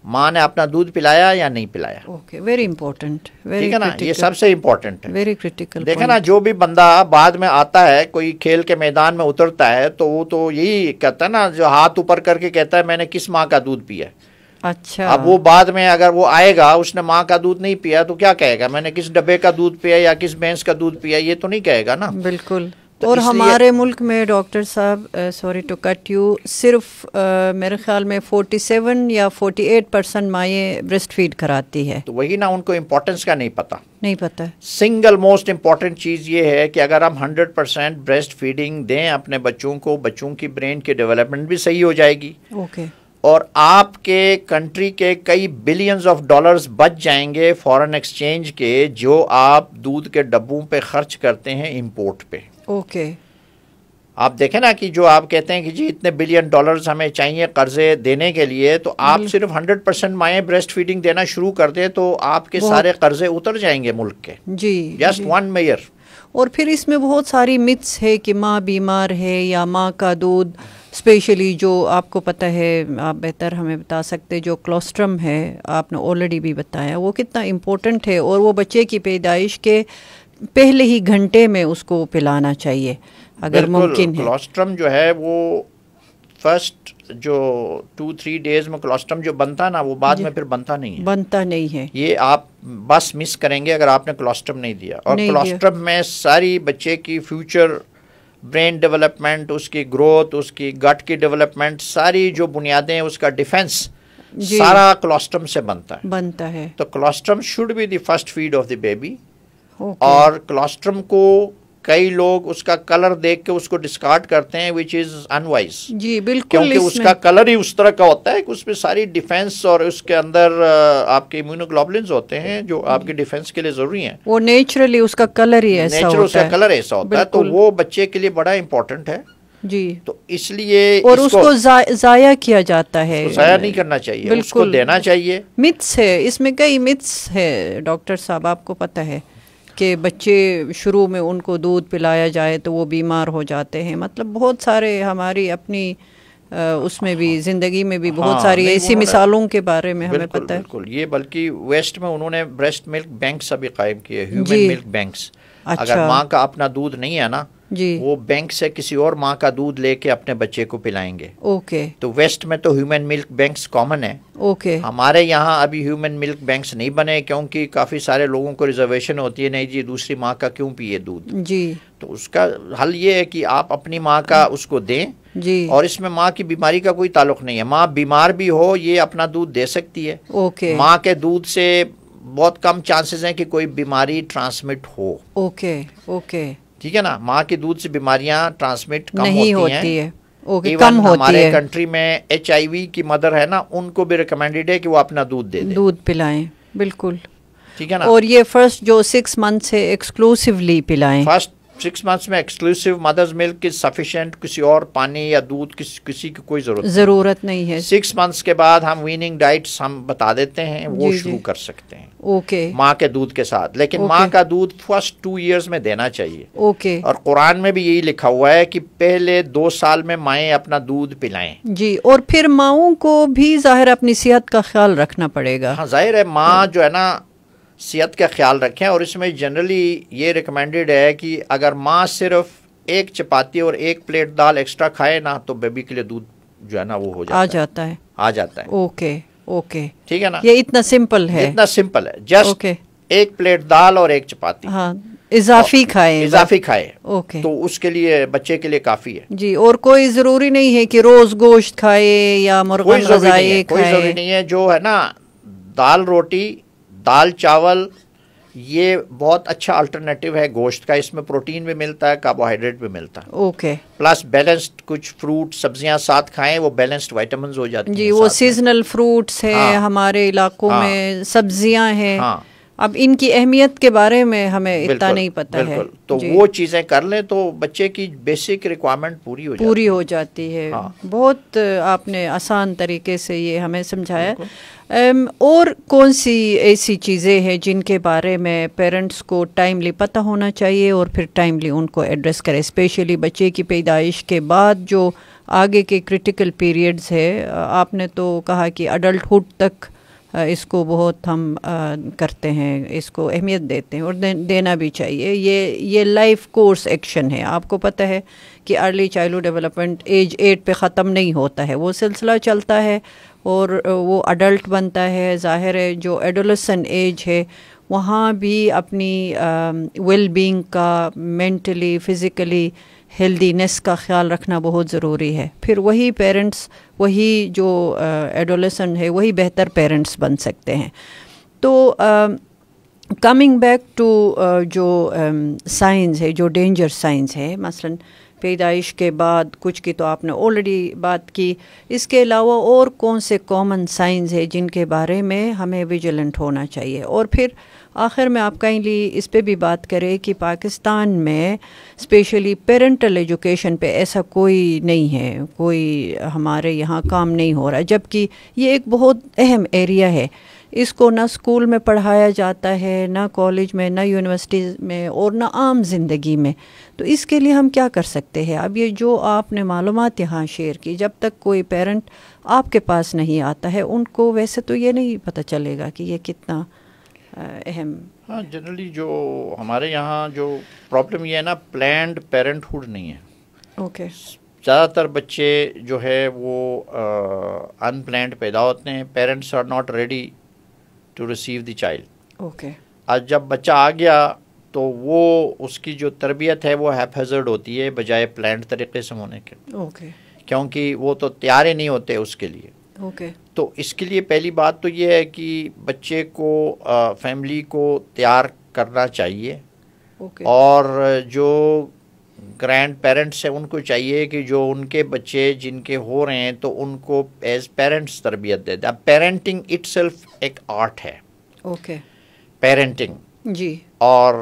ماں نے اپنا دودھ پلایا یا نہیں پلایا. Okay, very important. ٹھیک ہے نا, یہ سب سے امپورٹنٹ ہے, ویری کریٹیکل. دیکھا نا جو بھی بندہ بعد میں آتا ہے کوئی کھیل کے میدان میں اترتا ہے تو وہ تو یہی کہتا ہے نا, جو ہاتھ اوپر کر کے کہتا ہے میں نے کس ماں کا دودھ پیا. اچھا. اب وہ بعد میں اگر وہ آئے گا اس نے ماں کا دودھ نہیں پیا تو کیا کہے گا, میں نے کس ڈبے کا دودھ پیا یا کس بھینس کا دودھ پیا, یہ تو نہیں کہے گا نا. بالکل. اور ہمارے ملک میں ڈاکٹر صاحب, سوری ٹو کٹ یو, صرف میرے خیال میں 47 یا 48% مائیں بریسٹ فیڈ کراتی ہے. تو وہی نا, ان کو امپورٹنس کا نہیں پتا. ہے. سنگل موسٹ امپورٹنٹ چیز یہ ہے کہ اگر ہم 100% بریسٹ فیڈنگ دیں اپنے بچوں کو, بچوں کی برین کی ڈیولپمنٹ بھی صحیح ہو جائے گی. اوکے. اور آپ کے کنٹری کے کئی بلینز آف ڈالرز بچ جائیں گے فارن ایکسچینج کے, جو آپ دودھ کے ڈبوں پہ خرچ کرتے ہیں امپورٹ پہ. اوکے. آپ دیکھیں نا کہ جو آپ کہتے ہیں کہ جی اتنے بلین ڈالرز ہمیں چاہیے قرضے دینے کے لیے, تو آپ صرف 100% مائیں بریسٹ فیڈنگ دینا شروع کر دیں تو آپ کے سارے قرضے اتر جائیں گے ملک کے. جی. Just 1 mayor. اور پھر اس میں بہت ساری متس ہے کہ ماں بیمار ہے یا ماں کا دودھ, اسپیشلی جو آپ کو پتہ ہے, آپ بہتر ہمیں بتا سکتے, جو کلوسٹرم ہے آپ نے آلریڈی بھی بتایا وہ کتنا امپورٹنٹ ہے, اور وہ بچے کی پیدائش کے پہلے ہی گھنٹے میں اس کو پلانا چاہیے اگر ممکن ہے. کلوسٹرم جو ہے وہ فرسٹ جو 2-3 ڈیز میں کلوسٹرم جو بنتا نا وہ بعد میں پھر بنتا نہیں ہے. یہ آپ بس مس کریں گے اگر آپ نے کلوسٹرم نہیں دیا. اور کلوسٹرم میں ساری بچے کی فیوچر برین ڈیولپمنٹ, اس کی گروتھ, اس کی گٹ کی ڈیولپمنٹ, ساری جو بنیادیں اس کا ڈیفنس سارا کلوسٹرم سے بنتا ہے. تو colostrum should be the first feed of the baby. اور کلوسٹرم کو کئی لوگ اس کا کلر دیکھ کے اس کو ڈسکارڈ کرتے ہیں which is unwise. جی بالکل. کیونکہ اس کا کلر ہی اس طرح کا ہوتا ہے کہ اس میں ساری ڈیفenس اور اس کے اندر آپ کے امیونوگلوبولنز ہوتے ہیں جو آپ کے ڈیفنس کے لیے ضروری ہیں. وہ نیچرلی اس کا کلر ہی ایسا ہوتا ہے. اس کا کلر ایسا ہوتا ہے, تو وہ بچے کے لیے بڑا امپورٹنٹ ہے. جی. تو اس لیے اور اس کو ضائع کیا جاتا ہے, ضائع نہیں کرنا چاہیے, اس کو دینا چاہیے. متس ہے اس میں, کئی متس ہے ڈاکٹر صاحب, آپ کو پتہ ہے کہ بچے شروع میں ان کو دودھ پلایا جائے تو وہ بیمار ہو جاتے ہیں. مطلب بہت سارے ہماری اپنی اس میں بھی زندگی میں بھی بہت ساری ایسی مثالوں کے بارے میں ہمیں پتہ ہے. بالکل. یہ بلکہ ویسٹ میں انہوں نے بریسٹ ملک بینکس ابھی قائم کیے, ہیومن ملک بینکس. اگر ماں کا اپنا دودھ نہیں ہے نا, وہ بینک سے کسی اور ماں کا دودھ لے کے اپنے بچے کو پلائیں گے. اوکے. تو ویسٹ میں تو ہیومن ملک بینکس کامن ہے. اوکے. ہمارے یہاں ابھی ہیومن ملک بینکس نہیں بنے کیونکہ کافی سارے لوگوں کو ریزرویشن ہوتی ہے, نہیں جی دوسری ماں کا کیوں پیے دودھ. جی. تو اس کا حل یہ ہے کہ آپ اپنی ماں کا اس کو دیں. جی. اور اس میں ماں کی بیماری کا کوئی تعلق نہیں ہے. ماں بیمار بھی ہو یہ اپنا دودھ دے سکتی ہے. اوکے. ماں کے دودھ سے بہت کم چانسز ہیں کہ کوئی بیماری ٹرانسمٹ ہو. اوکے. اوکے. ٹھیک ہے نا, ماں کے دودھ سے بیماریاں ٹرانسمٹ کم نہیں ہوتی ہیں. کم ہوتی ہمارے کنٹری میں HIV کی مدر ہے نا, ان کو بھی ریکمینڈیڈ ہے کہ وہ اپنا دودھ دے دیں, دودھ پلائیں. بالکل. ٹھیک ہے نا. اور یہ فرسٹ جو 6 منتھ سے ایکسکلوسیولی پلائیں. فرسٹ 6 منتھس میں exclusive mother's milk is sufficient, کسی اور پانی یا دودھ کسی کی کوئی ضرورت نہیں ہے. 6 منتھس کے بعد ہم ویننگ ڈائٹس ہم بتا دیتے ہیں, وہ شروع کر سکتے ہیں. اوکے. ماں کے دودھ کے ساتھ, لیکن ماں کا دودھ فرسٹ 2 ایئرز میں دینا چاہیے. اوکے. اور قرآن میں بھی یہی لکھا ہوا ہے کہ پہلے 2 سال میں مائیں اپنا دودھ پلائیں. جی. اور پھر ماؤں کو بھی ظاہر اپنی صحت کا خیال رکھنا پڑے گا. ہاں ظاہر ہے, ماں جو ہے نا صحت کا خیال رکھیں. اور اس میں جنرلی یہ ریکمینڈیڈ ہے کہ اگر ماں صرف 1 چپاتی اور 1 پلیٹ دال ایکسٹرا کھائے نا تو بیبی کے لیے دودھ جو ہے نا وہ ہو جاتا ہے. اوکے. اوکے. ٹھیک ہے نا. یہ اتنا سمپل ہے. جسٹ 1 پلیٹ دال اور 1 چپاتی. ہاں, اضافی کھائے. اوکے. تو اس کے لیے بچے کے لیے کافی ہے. جی. اور کوئی ضروری نہیں ہے کہ روز گوشت کھائے یا مرغن غذائیں کھائے. کوئی ضروری نہیں ہے. جو ہے نا دال روٹی, دال چاول, یہ بہت اچھا الٹرنیٹیو ہے گوشت کا. اس میں پروٹین بھی ملتا ہے, کاربوہائیڈریٹ بھی ملتا ہے. اوکے. پلس بیلنسڈ کچھ فروٹ سبزیاں ساتھ کھائیں, وہ بیلنسڈ وائٹامنز ہو جاتی ہیں. جی. وہ سیزنل فروٹس ہیں ہمارے علاقوں میں, سبزیاں ہیں. اب ان کی اہمیت کے بارے میں ہمیں اتنا نہیں پتہ ہے. تو وہ چیزیں کر لیں تو بچے کی بیسک ریکوائرمنٹ پوری ہو جاتی ہے. بہت آپ نے آسان طریقے سے یہ ہمیں سمجھایا. اور کون سی ایسی چیزیں ہیں جن کے بارے میں پیرنٹس کو ٹائملی پتہ ہونا چاہیے اور پھر ٹائملی ان کو ایڈریس کرے، اسپیشلی بچے کی پیدائش کے بعد جو آگے کے کرٹیکل پیریڈز ہے؟ آپ نے تو کہا کہ اڈلٹہڈ تک اس کو بہت ہم کرتے ہیں، اس کو اہمیت دیتے ہیں اور دینا بھی چاہیے. یہ لائف کورس ایکشن ہے. آپ کو پتہ ہے کہ ارلی چائلڈہڈ ڈیولپمنٹ ایج 8 پہ ختم نہیں ہوتا ہے، وہ سلسلہ چلتا ہے اور وہ اڈلٹ بنتا ہے. ظاہر ہے جو ایڈولسن ایج ہے وہاں بھی اپنی ویل بینگ کا، مینٹلی فزیکلی ہیلدینس کا خیال رکھنا بہت ضروری ہے. پھر وہی پیرنٹس، وہی جو ایڈولسنٹ ہے وہی بہتر پیرنٹس بن سکتے ہیں. تو کمنگ بیک ٹو جو سائنس ہے، جو ڈینجر سائنس ہے، مثلاً پیدائش کے بعد کچھ کی تو آپ نے آلریڈی بات کی. اس کے علاوہ اور کون سے کامن سائنس ہے جن کے بارے میں ہمیں ویجیلنٹ ہونا چاہیے؟ اور پھر آخر میں آپ کائنڈلی اس پہ بھی بات کریں کہ پاکستان میں اسپیشلی پیرنٹل ایجوکیشن پہ ایسا کوئی نہیں ہے، کوئی ہمارے یہاں کام نہیں ہو رہا، جبکہ یہ ایک بہت اہم ایریا ہے. اس کو نہ اسکول میں پڑھایا جاتا ہے، نہ کالج میں، نہ یونیورسٹیز میں، اور نہ عام زندگی میں. تو اس کے لیے ہم کیا کر سکتے ہیں؟ اب یہ جو آپ نے معلومات یہاں شیئر کی، جب تک کوئی پیرنٹ آپ کے پاس نہیں آتا ہے ان کو ویسے تو یہ نہیں پتہ چلے گا کہ یہ کتنا اہم. ہاں، جنرلی جو ہمارے یہاں جو پرابلم یہ ہے نا، پلانڈ پیرنٹ ہوڈ نہیں ہے. اوکے. زیادہ تر بچے جو ہے وہ ان پلانڈ پیدا ہوتے ہیں. Parents are not ready to receive the child. Okay. آج جب بچہ آ گیا تو وہ اس کی جو تربیت ہے وہ ہیپ ہیزرڈ ہوتی ہے بجائے پلانڈ طریقے سے ہونے کے. اوکے. کیونکہ وہ تو تیار ہی نہیں ہوتے اس کے لیے. اوکے. تو اس کے لیے پہلی بات تو یہ ہے کہ بچے کو، فیملی کو تیار کرنا چاہیے. اوکے. اور جو گرینڈ پیرنٹس ہیں ان کو چاہیے کہ جو ان کے بچے جن کے ہو رہے ہیں تو ان کو ایز پیرنٹس تربیت دے دیں. اب پیرنٹنگ اٹ سیلف ایک آرٹ ہے. اوکے. پیرنٹنگ جی. اور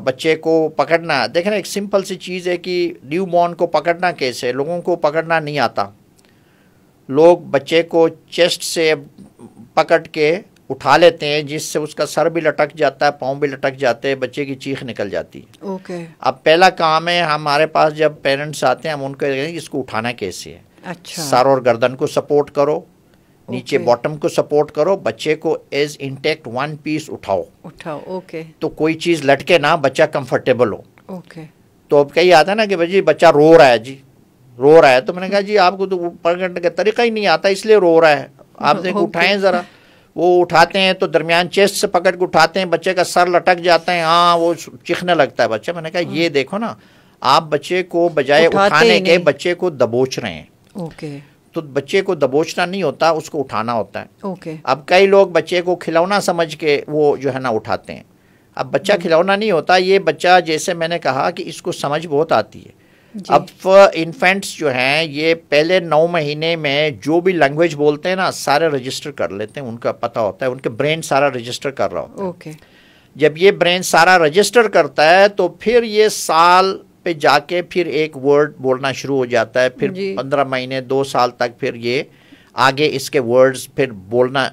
بچے کو پکڑنا، دیکھیں ایک سمپل سی چیز ہے کہ نیو بورن کو پکڑنا کیسے، لوگوں کو پکڑنا نہیں آتا. لوگ بچے کو چیسٹ سے پکڑ کے اٹھا لیتے ہیں جس سے اس کا سر بھی لٹک جاتا ہے، پاؤں بھی لٹک جاتے ہیں، بچے کی چیخ نکل جاتی ہے. اوکے. اب پہلا کام ہے ہمارے پاس جب پیرنٹس آتے ہیں ہم ان کو کہیں گے اس کو اٹھانا کیسے ہے. اچھا. سر اور گردن کو سپورٹ کرو، نیچے باٹم کو سپورٹ کرو، بچے کو ایز انٹیکٹ ون پیس اٹھاؤ. اوکے. تو کوئی چیز لٹکے نہ، بچہ کمفرٹیبل ہو. اوکے. تو اب کئی آتا ہے نا کہ بھائی بچہ رو رہا ہے، رو رہا ہے، تو میں نے کہا جی آپ کو تو پکڑنے کا طریقہ ہی نہیں آتا اس لیے رو رہا ہے. آپ دیکھو اٹھائیں ذرا. وہ اٹھاتے ہیں تو درمیان چیسٹ سے پکڑ کے اٹھاتے ہیں، بچے کا سر لٹک جاتا ہے، ہاں وہ چیخنے لگتا ہے بچہ. میں نے کہا یہ دیکھو نا، آپ بچے کو بجائے اٹھانے کے بچے کو دبوچ رہے ہیں. اوکے. تو بچے کو دبوچنا نہیں ہوتا، اس کو اٹھانا ہوتا ہے. اوکے. اب کئی لوگ بچے کو کھلونا سمجھ کے وہ جو ہے نا اٹھاتے ہیں. اب بچہ کھلونا نہیں ہوتا، یہ بچہ جیسے میں نے کہا کہ اس کو سمجھ بہت آتی ہے. اب انفینٹس جو ہیں یہ پہلے 9 مہینے میں جو بھی لینگویج بولتے ہیں نا سارے رجسٹر کر لیتے ہیں، ان کا پتہ ہوتا ہے، ان کے برین سارا رجسٹر کر رہا ہوتا ہے. اوکے. جب یہ برین سارا رجسٹر کرتا ہے تو پھر یہ سال پہ جا کے پھر ایک ورڈ بولنا شروع ہو جاتا ہے. پھر 15 مہینے 2 سال تک پھر یہ آگے اس کے ورڈز پھر بولنا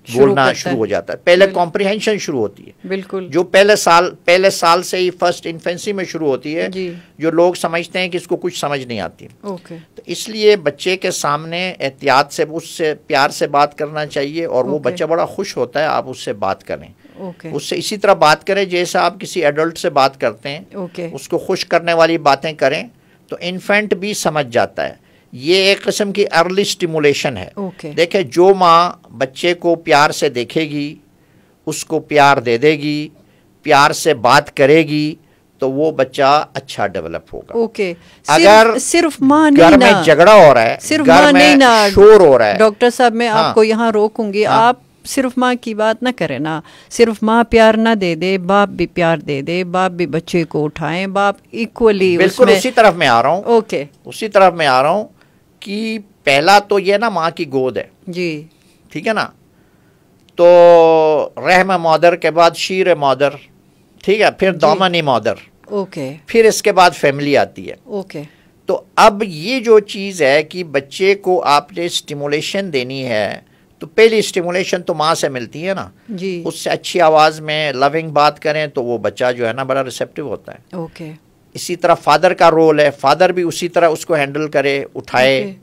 شروع ہو جاتا ہے. پہلے کمپریہنشن شروع ہوتی ہے، بالکل جو پہلے سال سے ہی فرسٹ انفینسی میں شروع ہوتی ہے، جو لوگ سمجھتے ہیں کہ اس کو کچھ سمجھ نہیں آتی. تو اس لیے بچے کے سامنے احتیاط سے، اس سے پیار سے بات کرنا چاہیے، اور وہ بچہ بڑا خوش ہوتا ہے آپ اس سے بات کریں. اس سے اسی طرح بات کریں جیسے آپ کسی ایڈلٹ سے بات کرتے ہیں. اس کو خوش کرنے والی باتیں کریں تو انفینٹ بھی سمجھ جاتا ہے. یہ ایک قسم کی ارلی سٹیمولیشن ہے. دیکھیں جو ماں بچے کو پیار سے دیکھے گی، اس کو پیار دے دے گی، پیار سے بات کرے گی تو وہ بچہ اچھا ڈیولپ ہوگا. اگر صرف ماں گھر میں جھگڑا ہو رہا ہے، صرف گھر میں شور ہو رہا ہے، ڈاکٹر صاحب میں آپ کو یہاں روکوں گی. آپ صرف ماں کی بات نہ کریں نا، صرف ماں پیار نہ دے دے، باپ بھی پیار دے دے، باپ بھی بچے کو اٹھائیں، باپ ایکولی. بالکل اسی طرف میں آ رہا ہوں. اوکے. اسی طرف میں آ رہا ہوں کہ پہلا تو یہ نا ماں کی گود ہے. جی. ٹھیک ہے نا. تو رحم مادر کے بعد شیر مادر، ٹھیک ہے، پھر دامن مادر، اوکے، پھر اس کے بعد فیملی آتی ہے. اوکے. تو اب یہ جو چیز ہے کہ بچے کو آپ نے اسٹیمولیشن دینی ہے، تو پہلی اسٹیمولیشن تو ماں سے ملتی ہے نا، جی. اس سے اچھی آواز میں لونگ بات کریں تو وہ بچہ جو ہے نا بڑا ریسیپٹیو ہوتا ہے. اوکے. اسی طرح فادر کا رول ہے، فادر بھی اسی طرح اس کو ہینڈل کرے، اٹھائے. اوکے.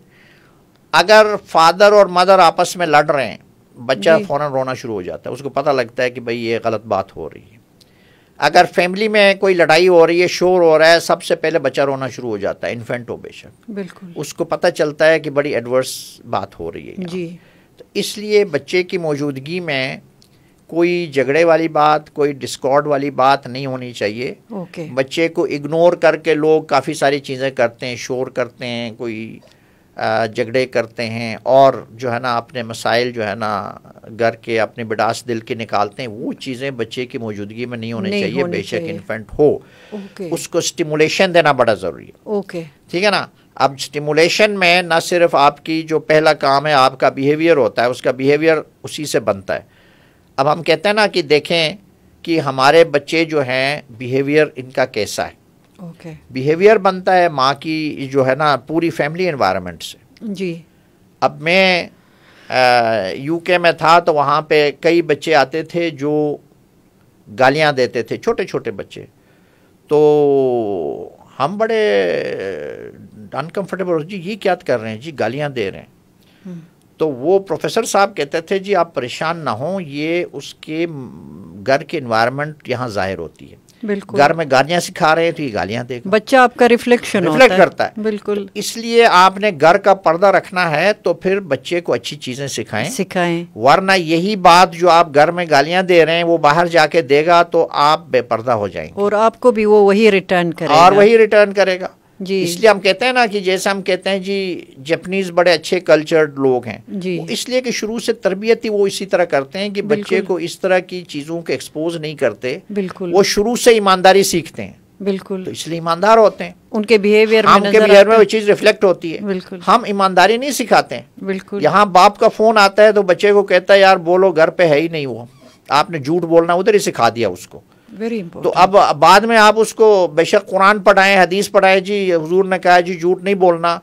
اگر فادر اور مدر آپس میں لڑ رہے ہیں، بچہ جی. فوراً رونا شروع ہو جاتا ہے، اس کو پتہ لگتا ہے کہ بھئی یہ غلط بات ہو رہی ہے. اگر فیملی میں کوئی لڑائی ہو رہی ہے، شور ہو رہا ہے، سب سے پہلے بچہ رونا شروع ہو جاتا ہے، انفینٹ ہو بے شک، بالکل. اس کو پتہ چلتا ہے کہ بڑی ایڈورس بات ہو رہی ہے یہاں. جی. تو اس لیے بچے کی موجودگی میں کوئی جھگڑے والی بات، کوئی ڈسکارڈ والی بات نہیں ہونی چاہیے. اوکے. بچے کو اگنور کر کے لوگ کافی ساری چیزیں کرتے ہیں، شور کرتے ہیں، کوئی جھگڑے کرتے ہیں، اور جو ہے نا اپنے مسائل جو ہے نا گھر کے اپنے بڑاس دل کے نکالتے ہیں. وہ چیزیں بچے کی موجودگی میں نہیں ہونی چاہیے، بے شک انفینٹ ہو. اوکے. اس کو اسٹیمولیشن دینا بڑا ضروری ہے. اوکے. ٹھیک ہے نا. اب اسٹیمولیشن میں نہ صرف آپ کی جو پہلا کام ہے آپ کا بیہیویئر ہوتا ہے، اس کا بیہیویئر اسی سے بنتا ہے. اب ہم کہتے ہیں نا کہ دیکھیں کہ ہمارے بچے جو ہیں بیہیویئر ان کا کیسا ہے. اوکے. بیہیویئر بنتا ہے ماں کی جو ہے نا پوری فیملی انوائرمنٹ سے. جی. اب میں یو کے میں تھا تو وہاں پہ کئی بچے آتے تھے جو گالیاں دیتے تھے، چھوٹے چھوٹے بچے. تو ہم بڑے انکمفرٹیبل، جی یہ کیا کر رہے ہیں، جی گالیاں دے رہے ہیں. تو وہ پروفیسر صاحب کہتے تھے جی آپ پریشان نہ ہوں، یہ اس کے گھر کے انوائرمنٹ یہاں ظاہر ہوتی ہے. بالکل. گھر میں گالیاں سکھا رہے ہیں تو یہ گالیاں دے گا، بچہ آپ کا ریفلیکشن ریفلیکٹ کرتا ہے. بالکل. اس لیے آپ نے گھر کا پردہ رکھنا ہے تو پھر بچے کو اچھی چیزیں سکھائیں. ورنہ یہی بات جو آپ گھر میں گالیاں دے رہے ہیں وہ باہر جا کے دے گا تو آپ بے پردہ ہو جائیں گے، اور آپ کو بھی وہ وہی ریٹرن کرے گا. اور وہی ریٹرن کرے گا. جی. اس لیے ہم کہتے ہیں نا کہ جیسے ہم کہتے ہیں جی جیپنیز بڑے اچھے کلچرڈ لوگ ہیں، جی. اس لیے کہ شروع سے تربیت ہی وہ اسی طرح کرتے ہیں کہ بچے کو اس طرح کی چیزوں کے ایکسپوز نہیں کرتے. بالکل. وہ شروع سے ایمانداری سیکھتے ہیں، بالکل. تو اس لیے ایماندار ہوتے ہیں. ان کے بیہیویئر میں ہم کے بیہیویئر میں وہ چیز ریفلیکٹ ہوتی ہے. بالکل. ہم ایمانداری نہیں سکھاتے ہیں. بالکل. یہاں باپ کا فون آتا ہے تو بچے کو کہتا ہے یار بولو، گھر پہ ہے ہی نہیں، وہ آپ نے جھوٹ بولنا ادھر ہی سکھا دیا اس کو. ویری تو امپورٹنٹ. اب بعد میں آپ اس کو بے شک قرآن پڑھائیں، حدیث پڑھائیں، جی حضور نے کہا جی جھوٹ نہیں بولنا،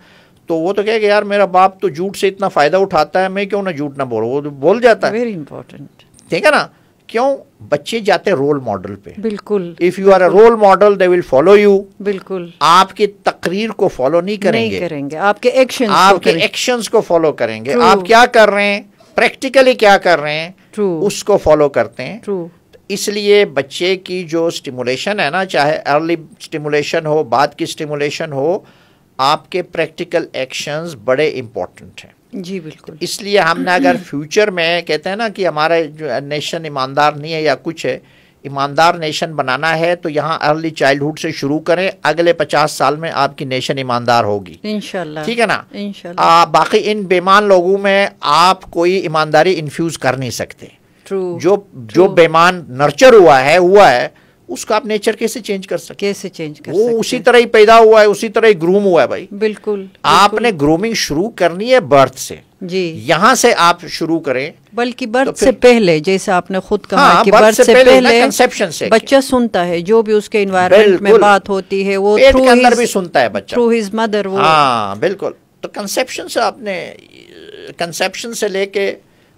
تو وہ تو کہے گا یار میرا باپ تو جھوٹ سے اتنا فائدہ اٹھاتا ہے، میں کیوں نہ جھوٹ نہ بولوں، وہ بول جاتا ہے. Very important. ٹھیک ہے نا. کیوں؟ بچے جاتے رول ماڈل پہ. بالکل. If you are a role model they will follow you. بالکل. آپ کی تقریر کو فالو نہیں کریں گے، آپ کے ایکشنز آپ کے ایکشنز کو فالو کریں گے. آپ کیا کر رہے ہیں، پریکٹیکلی کیا کر رہے ہیں، اس کو فالو کرتے ہیں. اس لیے بچے کی جو سٹیمولیشن ہے نا، چاہے ارلی سٹیمولیشن ہو، بعد کی سٹیمولیشن ہو، آپ کے پریکٹیکل ایکشنز بڑے امپورٹنٹ ہیں. جی بالکل. اس لیے ہم نے اگر فیوچر میں کہتے ہیں نا کہ ہمارا جو نیشن ایماندار نہیں ہے یا کچھ ہے، ایماندار نیشن بنانا ہے تو یہاں ارلی چائلڈہڈ سے شروع کریں. اگلے 50 سال میں آپ کی نیشن ایماندار ہوگی انشاءاللہ. ٹھیک ہے نا. انشاءاللہ. باقی ان بیمان لوگوں میں آپ کوئی ایمانداری انفیوز کر نہیں سکتے. جو بیمان نرچر ہوا ہے اس کا آپ نیچر کیسے چینج کر سکتے؟ کیسے چینج کر وہ سکتے؟ اسی طرح ہی پیدا ہوا ہے، اسی طرح ہی گروم ہوا ہے بھائی. بالکل. آپ نے گرومنگ شروع کرنی ہے برتھ سے. جی. یہاں سے آپ شروع کریں، بلکہ برتھ سے پہلے، جیسے آپ نے خود کہا کہ برتھ سے پہلے کنسیپشن سے بچہ سنتا ہے، جو بھی اس کے انوائرمنٹ میں بات ہوتی ہے وہ پیٹ کے اندر بھی سنتا ہے بچہ، تھرو ہز مدر. ہاں بالکل. تو کنسیپشن سے آپ نے، کنسیپشن سے لے کے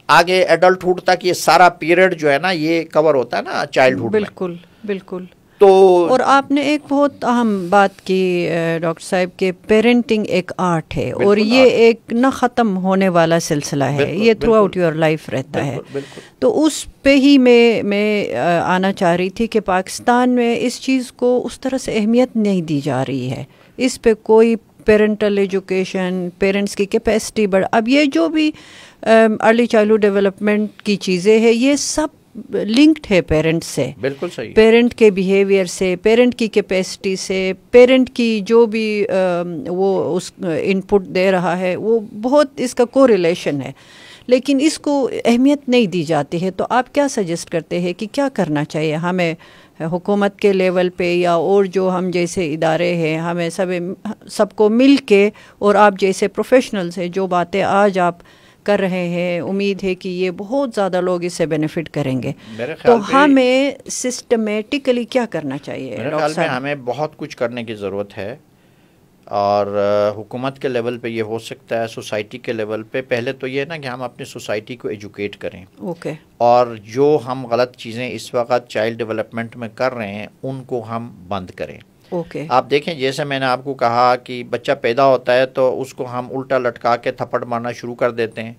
آگے ایڈلٹہڈ تک یہ سارا پیریڈ جو ہے نا یہ کور ہوتا ہے نا چائلڈہڈ میں. بالکل بالکل. تو اور آپ نے ایک بہت اہم بات کی ڈاکٹر صاحب کہ پیرنٹنگ ایک آرٹ ہے، اور یہ ایک نہ ختم ہونے والا سلسلہ ہے، یہ تھرو آؤٹ یور لائف رہتا ہے. تو اس پہ ہی میں آنا چاہ رہی تھی کہ پاکستان میں اس چیز کو اس طرح سے اہمیت نہیں دی جا رہی ہے. اس پہ کوئی پیرنٹل ایجوکیشن، پیرنٹس کی کیپیسٹی اب یہ جو بھی ارلی چائلڈہڈ ڈیولپمنٹ کی چیزیں ہیں یہ سب لنکڈ ہے پیرنٹ سے. بالکل صحیح. پیرنٹ کے بیہیویئر سے، پیرنٹ کی کیپیسٹی سے، پیرنٹ کی جو بھی وہ اس ان پٹ دے رہا ہے وہ بہت اس کا کو ریلیشن ہے، لیکن اس کو اہمیت نہیں دی جاتی ہے. تو آپ کیا سجیسٹ کرتے ہیں کہ کیا کرنا چاہیے ہمیں حکومت کے لیول پہ یا اور جو ہم جیسے ادارے ہیں، ہمیں سب کو مل کے، اور آپ جیسے پروفیشنلز ہیں جو باتیں آج آپ کر رہے ہیں. امید ہے کہ یہ بہت زیادہ لوگ اس سے بینیفٹ کریں گے. تو ہمیں سسٹمیٹکلی کیا کرنا چاہیے؟ میرے خیال میں ہمیں بہت کچھ کرنے کی ضرورت ہے، اور حکومت کے لیول پہ یہ ہو سکتا ہے، سوسائٹی کے لیول پہ. پہلے تو یہ نا کہ ہم اپنی سوسائٹی کو ایجوکیٹ کریں، اوکے، اور جو ہم غلط چیزیں اس وقت چائلڈ ڈیولپمنٹ میں کر رہے ہیں ان کو ہم بند کریں. اوکے. آپ دیکھیں جیسے میں نے آپ کو کہا کہ بچہ پیدا ہوتا ہے تو اس کو ہم الٹا لٹکا کے تھپڑ مارنا شروع کر دیتے ہیں،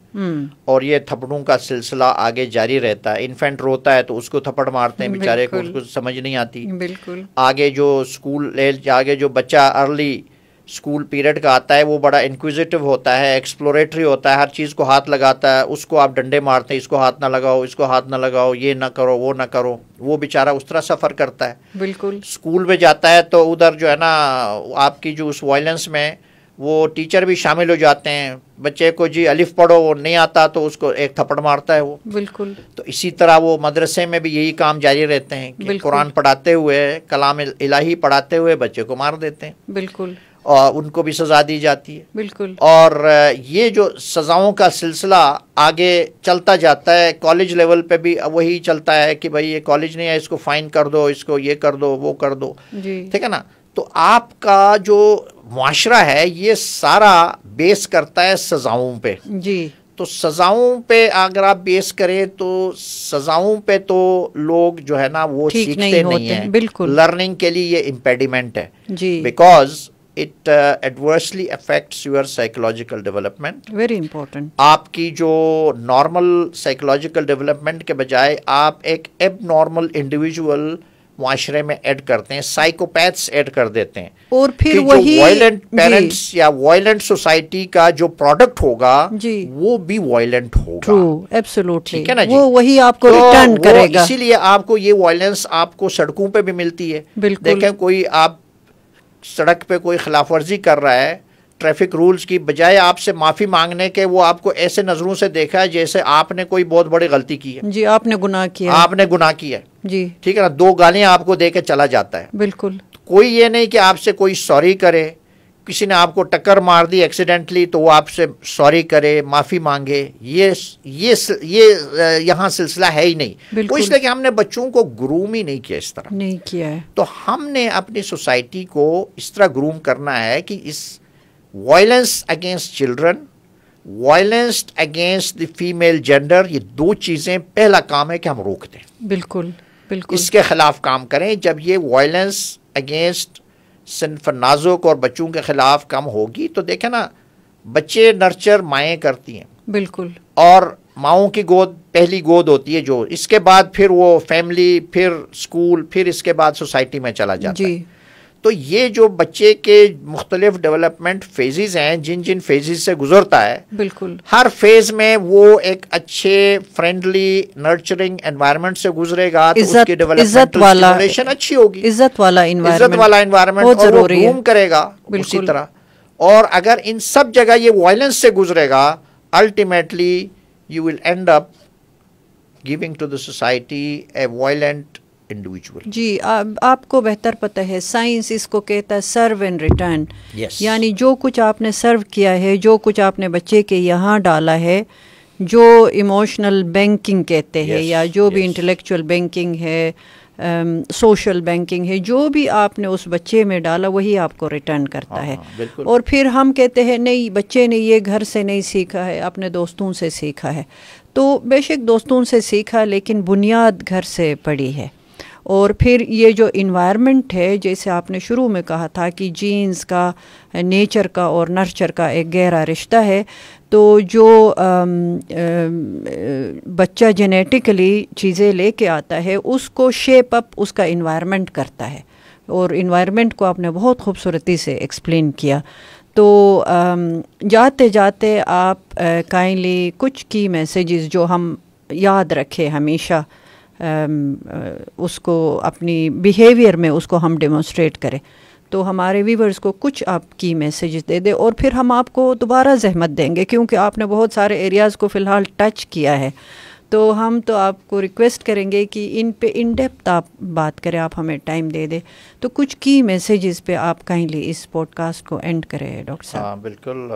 اور یہ تھپڑوں کا سلسلہ آگے جاری رہتا ہے. انفینٹ روتا ہے تو اس کو تھپڑ مارتے ہیں بیچارے کو، اس کو سمجھ نہیں آتی. بالکل. آگے جو بچہ ارلی اسکول پیریڈ کا آتا ہے وہ بڑا انکویزیٹو ہوتا ہے، ایکسپلوریٹری ہوتا ہے، ہر چیز کو ہاتھ لگاتا ہے. اس کو آپ ڈنڈے مارتے ہیں، اس کو ہاتھ نہ لگاؤ، اس کو ہاتھ نہ لگاؤ، یہ نہ کرو، وہ نہ کرو. وہ بیچارہ اس طرح سفر کرتا ہے. بالکل. اسکول میں جاتا ہے تو ادھر جو ہے نا آپ کی جو اس وائلنس میں وہ ٹیچر بھی شامل ہو جاتے ہیں. بچے کو جی الف پڑھو، وہ نہیں آتا تو اس کو ایک تھپڑ مارتا ہے وہ. بالکل. تو اسی طرح وہ مدرسے میں بھی یہی کام جاری رہتے ہیں کہ قرآن پڑھاتے ہوئے، کلام الہی پڑھاتے ہوئے بچے کو مار دیتے ہیں. بالکل. اور ان کو بھی سزا دی جاتی ہے. بالکل. اور یہ جو سزاؤں کا سلسلہ آگے چلتا جاتا ہے، کالج لیول پہ بھی وہی چلتا ہے کہ بھائی یہ کالج نہیں ہے، اس کو فائن کر دو، اس کو یہ کر دو، وہ کر دو. ٹھیک ہے نا. تو آپ کا جو معاشرہ ہے یہ سارا بیس کرتا ہے سزاؤں پہ. جی. تو سزاؤں پہ اگر آپ بیس کریں تو سزاؤں پہ تو لوگ جو ہے نا وہ سیکھتے نہیں ہیں. بالکل. لرننگ کے لیے یہ امپیڈیمنٹ ہے. جی. Because it adversely affects your psychological development. Very important. آپ کی جو نارمل سائیکولوجیکل ڈیولپمنٹ کے بجائے آپ ایک ایب نارمل انڈیویجول معاشرے میں ایڈ کرتے ہیں، سائیکوپیتھس ایڈ کر دیتے ہیں. اور پھر وہی وائلنٹ پیرنٹس یا وائلنٹ سوسائٹی کا جو پروڈکٹ ہوگا وہ بھی وائلنٹ ہوگا. True, absolutely. ٹھیک ہے نا جی. وہ وہی آپ کو ریٹرن کرے گا. اسی لیے آپ کو یہ وائلنس آپ کو سڑکوں پہ بھی ملتی ہے. دیکھیں کوئی آپ سڑک پہ کوئی خلاف ورزی کر رہا ہے ٹریفک رولز کی، بجائے آپ سے معافی مانگنے کے وہ آپ کو ایسے نظروں سے دیکھا ہے جیسے آپ نے کوئی بہت بڑی غلطی کی ہے. جی، آپ نے گناہ کیا. آپ نے گناہ کیا ہے. جی. ٹھیک ہے نا. 2 گالیاں آپ کو دے کے چلا جاتا ہے. بالکل. کوئی یہ نہیں کہ آپ سے کوئی سوری کرے. کسی نے آپ کو ٹکر مار دی ایکسیڈنٹلی تو وہ آپ سے سوری کرے، معافی مانگے. یہ یہاں سلسلہ ہے ہی نہیں. وہ اس لیے کہ ہم نے بچوں کو گروم ہی نہیں کیا، اس طرح نہیں کیا ہے. تو ہم نے اپنی سوسائٹی کو اس طرح گروم کرنا ہے کہ اس violence against children, violence against the female gender, یہ 2 چیزیں پہلا کام ہے کہ ہم روک دیں. بالکل. بالکل. اس کے خلاف کام کریں. جب یہ وائلنس اگینسٹ صنف نازک اور بچوں کے خلاف کم ہوگی تو دیکھیں نا بچے نرچر مائیں کرتی ہیں. بالکل. اور ماؤں کی گود پہلی گود ہوتی ہے جو، اس کے بعد پھر وہ فیملی، پھر اسکول، پھر اس کے بعد سوسائٹی میں چلا جاتا ہے. تو یہ جو بچے کے مختلف ڈیولپمنٹ فیزز ہیں، جن فیزز سے گزرتا ہے، بالکل ہر فیز میں وہ ایک اچھے فرینڈلی نرچرنگ انوائرمنٹ سے گزرے گا تو اس کی ڈیولپمنٹل اسٹیمولیشن اچھی ہوگی. عزت والا انوائرمنٹ اور وہ گروم کرے گا اسی طرح. اور اگر ان سب جگہ یہ وائلنس سے گزرے گا، ultimately you will end up giving to the society a violent individual. جی، آپ کو بہتر پتہ ہے، سائنس اس کو کہتا ہے سرو اینڈ ریٹرن. یعنی جو کچھ آپ نے سرو کیا ہے، جو کچھ آپ نے بچے کے یہاں ڈالا ہے، جو ایموشنل بینکنگ کہتے ہیں یا جو بھی انٹلیکچوئل بینکنگ ہے، سوشل بینکنگ ہے، جو بھی آپ نے اس بچے میں ڈالا وہی آپ کو ریٹرن کرتا ہے. اور پھر ہم کہتے ہیں نہیں، بچے نے یہ گھر سے نہیں سیکھا ہے، اپنے دوستوں سے سیکھا ہے. تو بے شک دوستوں سے سیکھا، لیکن بنیاد گھر سے پڑی ہے. اور پھر یہ جو انوائرمنٹ ہے، جیسے آپ نے شروع میں کہا تھا کہ جینز کا، نیچر کا اور نرچر کا ایک گہرا رشتہ ہے. تو جو بچہ جینیٹیکلی چیزیں لے کے آتا ہے اس کو شیپ اپ اس کا انوائرمنٹ کرتا ہے. اور انوائرمنٹ کو آپ نے بہت خوبصورتی سے ایکسپلین کیا. تو جاتے جاتے آپ کائنڈلی کچھ کی میسیجز جو ہم یاد رکھے ہمیشہ، اس کو اپنی بیہیویئر میں اس کو ہم ڈیمونسٹریٹ کریں. تو ہمارے ویورز کو کچھ آپ کی میسیجز دے دیں، اور پھر ہم آپ کو دوبارہ زحمت دیں گے کیونکہ آپ نے بہت سارے ایریاز کو فی الحال ٹچ کیا ہے. تو ہم تو آپ کو ریکویسٹ کریں گے کہ ان پہ ان ڈیپتھ آپ بات کریں، آپ ہمیں ٹائم دے دیں. تو کچھ کی میسیجز پہ آپ کائنڈلی اس پوڈ کاسٹ کو اینڈ کریں ڈاکٹر صاحب. بالکل.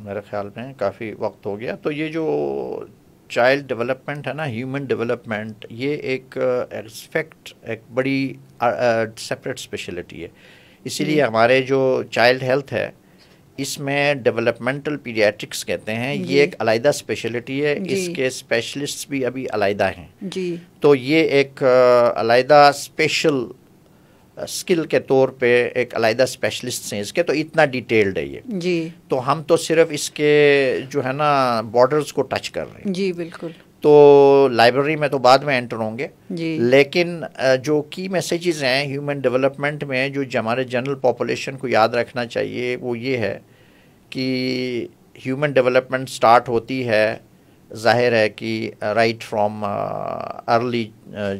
میرے خیال میں کافی وقت ہو گیا. تو یہ جو چائلڈ ڈیولپمنٹ ہے نا، ہیومن ڈیولپمنٹ، یہ ایک ایسپیکٹ، ایک بڑی سپریٹ اسپیشلٹی ہے. اسی لیے ہمارے جو چائلڈ ہیلتھ ہے اس میں ڈیولپمنٹل پیڈیاٹرکس کہتے ہیں، یہ ایک علیحدہ اسپیشلٹی ہے. اس کے اسپیشلسٹ بھی ابھی علیحدہ ہیں. تو یہ ایک علیحدہ اسپیشل اسکل کے طور پہ ایک علیحدہ اسپیشلسٹ ہیں اس کے. تو اتنا ڈیٹیلڈ ہے یہ. تو ہم تو صرف اس کے جو ہے نا بارڈرز کو ٹچ کر رہے ہیں. جی بالکل. تو لائبریری میں تو بعد میں انٹر ہوں گے، لیکن جو کی میسیجز ہیں ہیومن ڈیولپمنٹ میں جو ہمارے جنرل پاپولیشن کو یاد رکھنا چاہیے وہ یہ ہے کہ ہیومن ڈیولپمنٹ سٹارٹ ہوتی ہے، ظاہر ہے کہ رائٹ فرام ارلی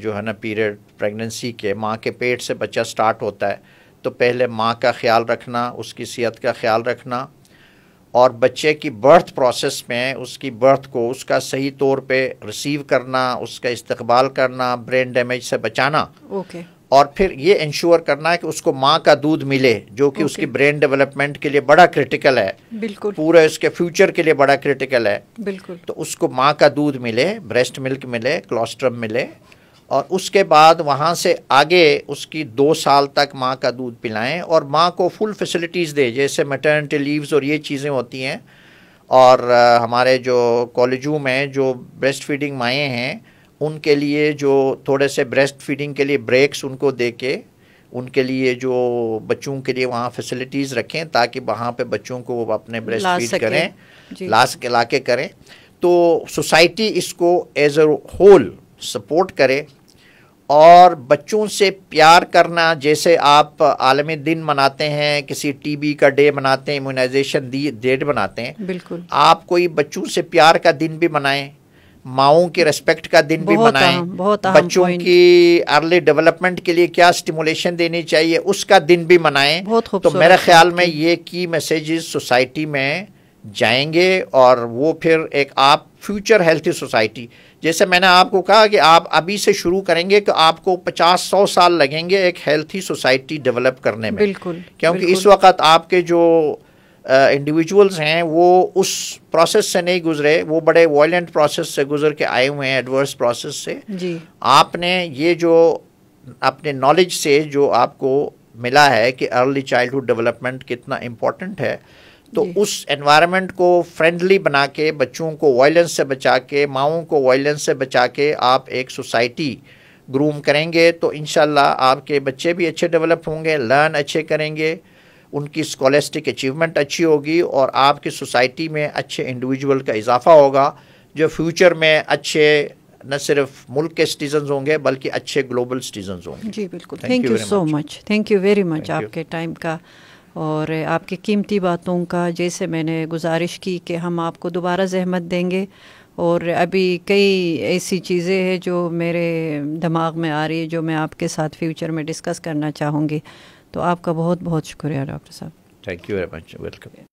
جو ہے نا پیریڈ پریگننسی کے، ماں کے پیٹ سے بچہ سٹارٹ ہوتا ہے. تو پہلے ماں کا خیال رکھنا، اس کی صحت کا خیال رکھنا، اور بچے کی برتھ پروسیس میں اس کی برتھ کو اس کا صحیح طور پہ ریسیو کرنا، اس کا استقبال کرنا، برین ڈیمیج سے بچانا. اور پھر یہ انشور کرنا ہے کہ اس کو ماں کا دودھ ملے، جو کہ اس کی برین ڈیولپمنٹ کے لیے بڑا کرٹیکل ہے، بالکل پورے اس کے فیوچر کے لیے بڑا کرٹیکل ہے. بالکل. تو اس کو ماں کا دودھ ملے، بریسٹ ملک ملے، کلوسٹرم ملے، اور اس کے بعد وہاں سے آگے اس کی 2 سال تک ماں کا دودھ پلائیں، اور ماں کو فل فیسلٹیز دے، جیسے میٹرنٹی لیوز اور یہ چیزیں ہوتی ہیں. اور ہمارے جو کالجوں میں جو بریسٹ فیڈنگ مائیں ہیں ان کے لیے جو تھوڑے سے بریسٹ فیڈنگ کے لیے بریکس ان کو دے کے ان کے لیے جو بچوں کے لیے وہاں فیسلٹیز رکھیں تاکہ وہاں پہ بچوں کو وہ اپنے بریسٹ فیڈ کریں، لا کے کریں. تو سوسائٹی اس کو ایز اے ہول سپورٹ کرے، اور بچوں سے پیار کرنا. جیسے آپ عالمی دن مناتے ہیں، کسی ٹی بی کا ڈے مناتے ہیں، امیونائزیشن ڈے مناتے ہیں، بالکل آپ کوئی بچوں سے پیار کا دن بھی منائیں، ماؤں کی ریسپیکٹ کا دن بھی منائیں، بچوں کی ارلی ڈیولپمنٹ کے لیے کیا سٹیمولیشن دینی چاہیے اس کا دن بھی منائیں. تو میرے خیال میں یہ کی میسیجز سوسائٹی میں جائیں گے، اور وہ پھر ایک آپ فیوچر ہیلتھی سوسائٹی، جیسے میں نے آپ کو کہا کہ آپ ابھی سے شروع کریں گے کہ آپ کو 50-100 سال لگیں گے ایک ہیلتھی سوسائٹی ڈیولپ کرنے میں. بالکل. کیونکہ اس وقت آپ کے جو انڈیویجولز ہیں وہ اس پروسیس سے نہیں گزرے، وہ بڑے وائلنٹ پروسیس سے گزر کے آئے ہوئے ہیں، ایڈورس پروسیس سے. آپ نے یہ جو اپنے نالج سے جو آپ کو ملا ہے کہ ارلی چائلڈہڈ ڈیولپمنٹ کتنا امپورٹنٹ ہے، تو اس انوائرمنٹ کو فرینڈلی بنا کے، بچوں کو وائلنس سے بچا کے، ماؤں کو وائلنس سے بچا کے آپ ایک سوسائٹی گروم کریں گے تو انشاءاللہ آپ کے بچے بھی اچھے ڈیولپ ہوں گے، لرن اچھے کریں گے، ان کی اسکالسٹک اچیومنٹ اچھی ہوگی، اور آپ کی سوسائٹی میں اچھے انڈیویجول کا اضافہ ہوگا جو فیوچر میں اچھے نہ صرف ملک کے سٹیزنز ہوں گے بلکہ اچھے گلوبل سٹیزنز ہوں گے. جی بالکل. Thank you so much. Thank you very much آپ کے ٹائم کا اور آپ کی قیمتی باتوں کا. جیسے میں نے گزارش کی کہ ہم آپ کو دوبارہ زحمت دیں گے، اور ابھی کئی ایسی چیزیں ہیں جو میرے دماغ میں آ رہی ہے جو میں آپ کے ساتھ فیوچر میں ڈسکس کرنا چاہوں گی. تو آپ کا بہت بہت شکریہ ڈاکٹر صاحب. Thank you very much. Welcome.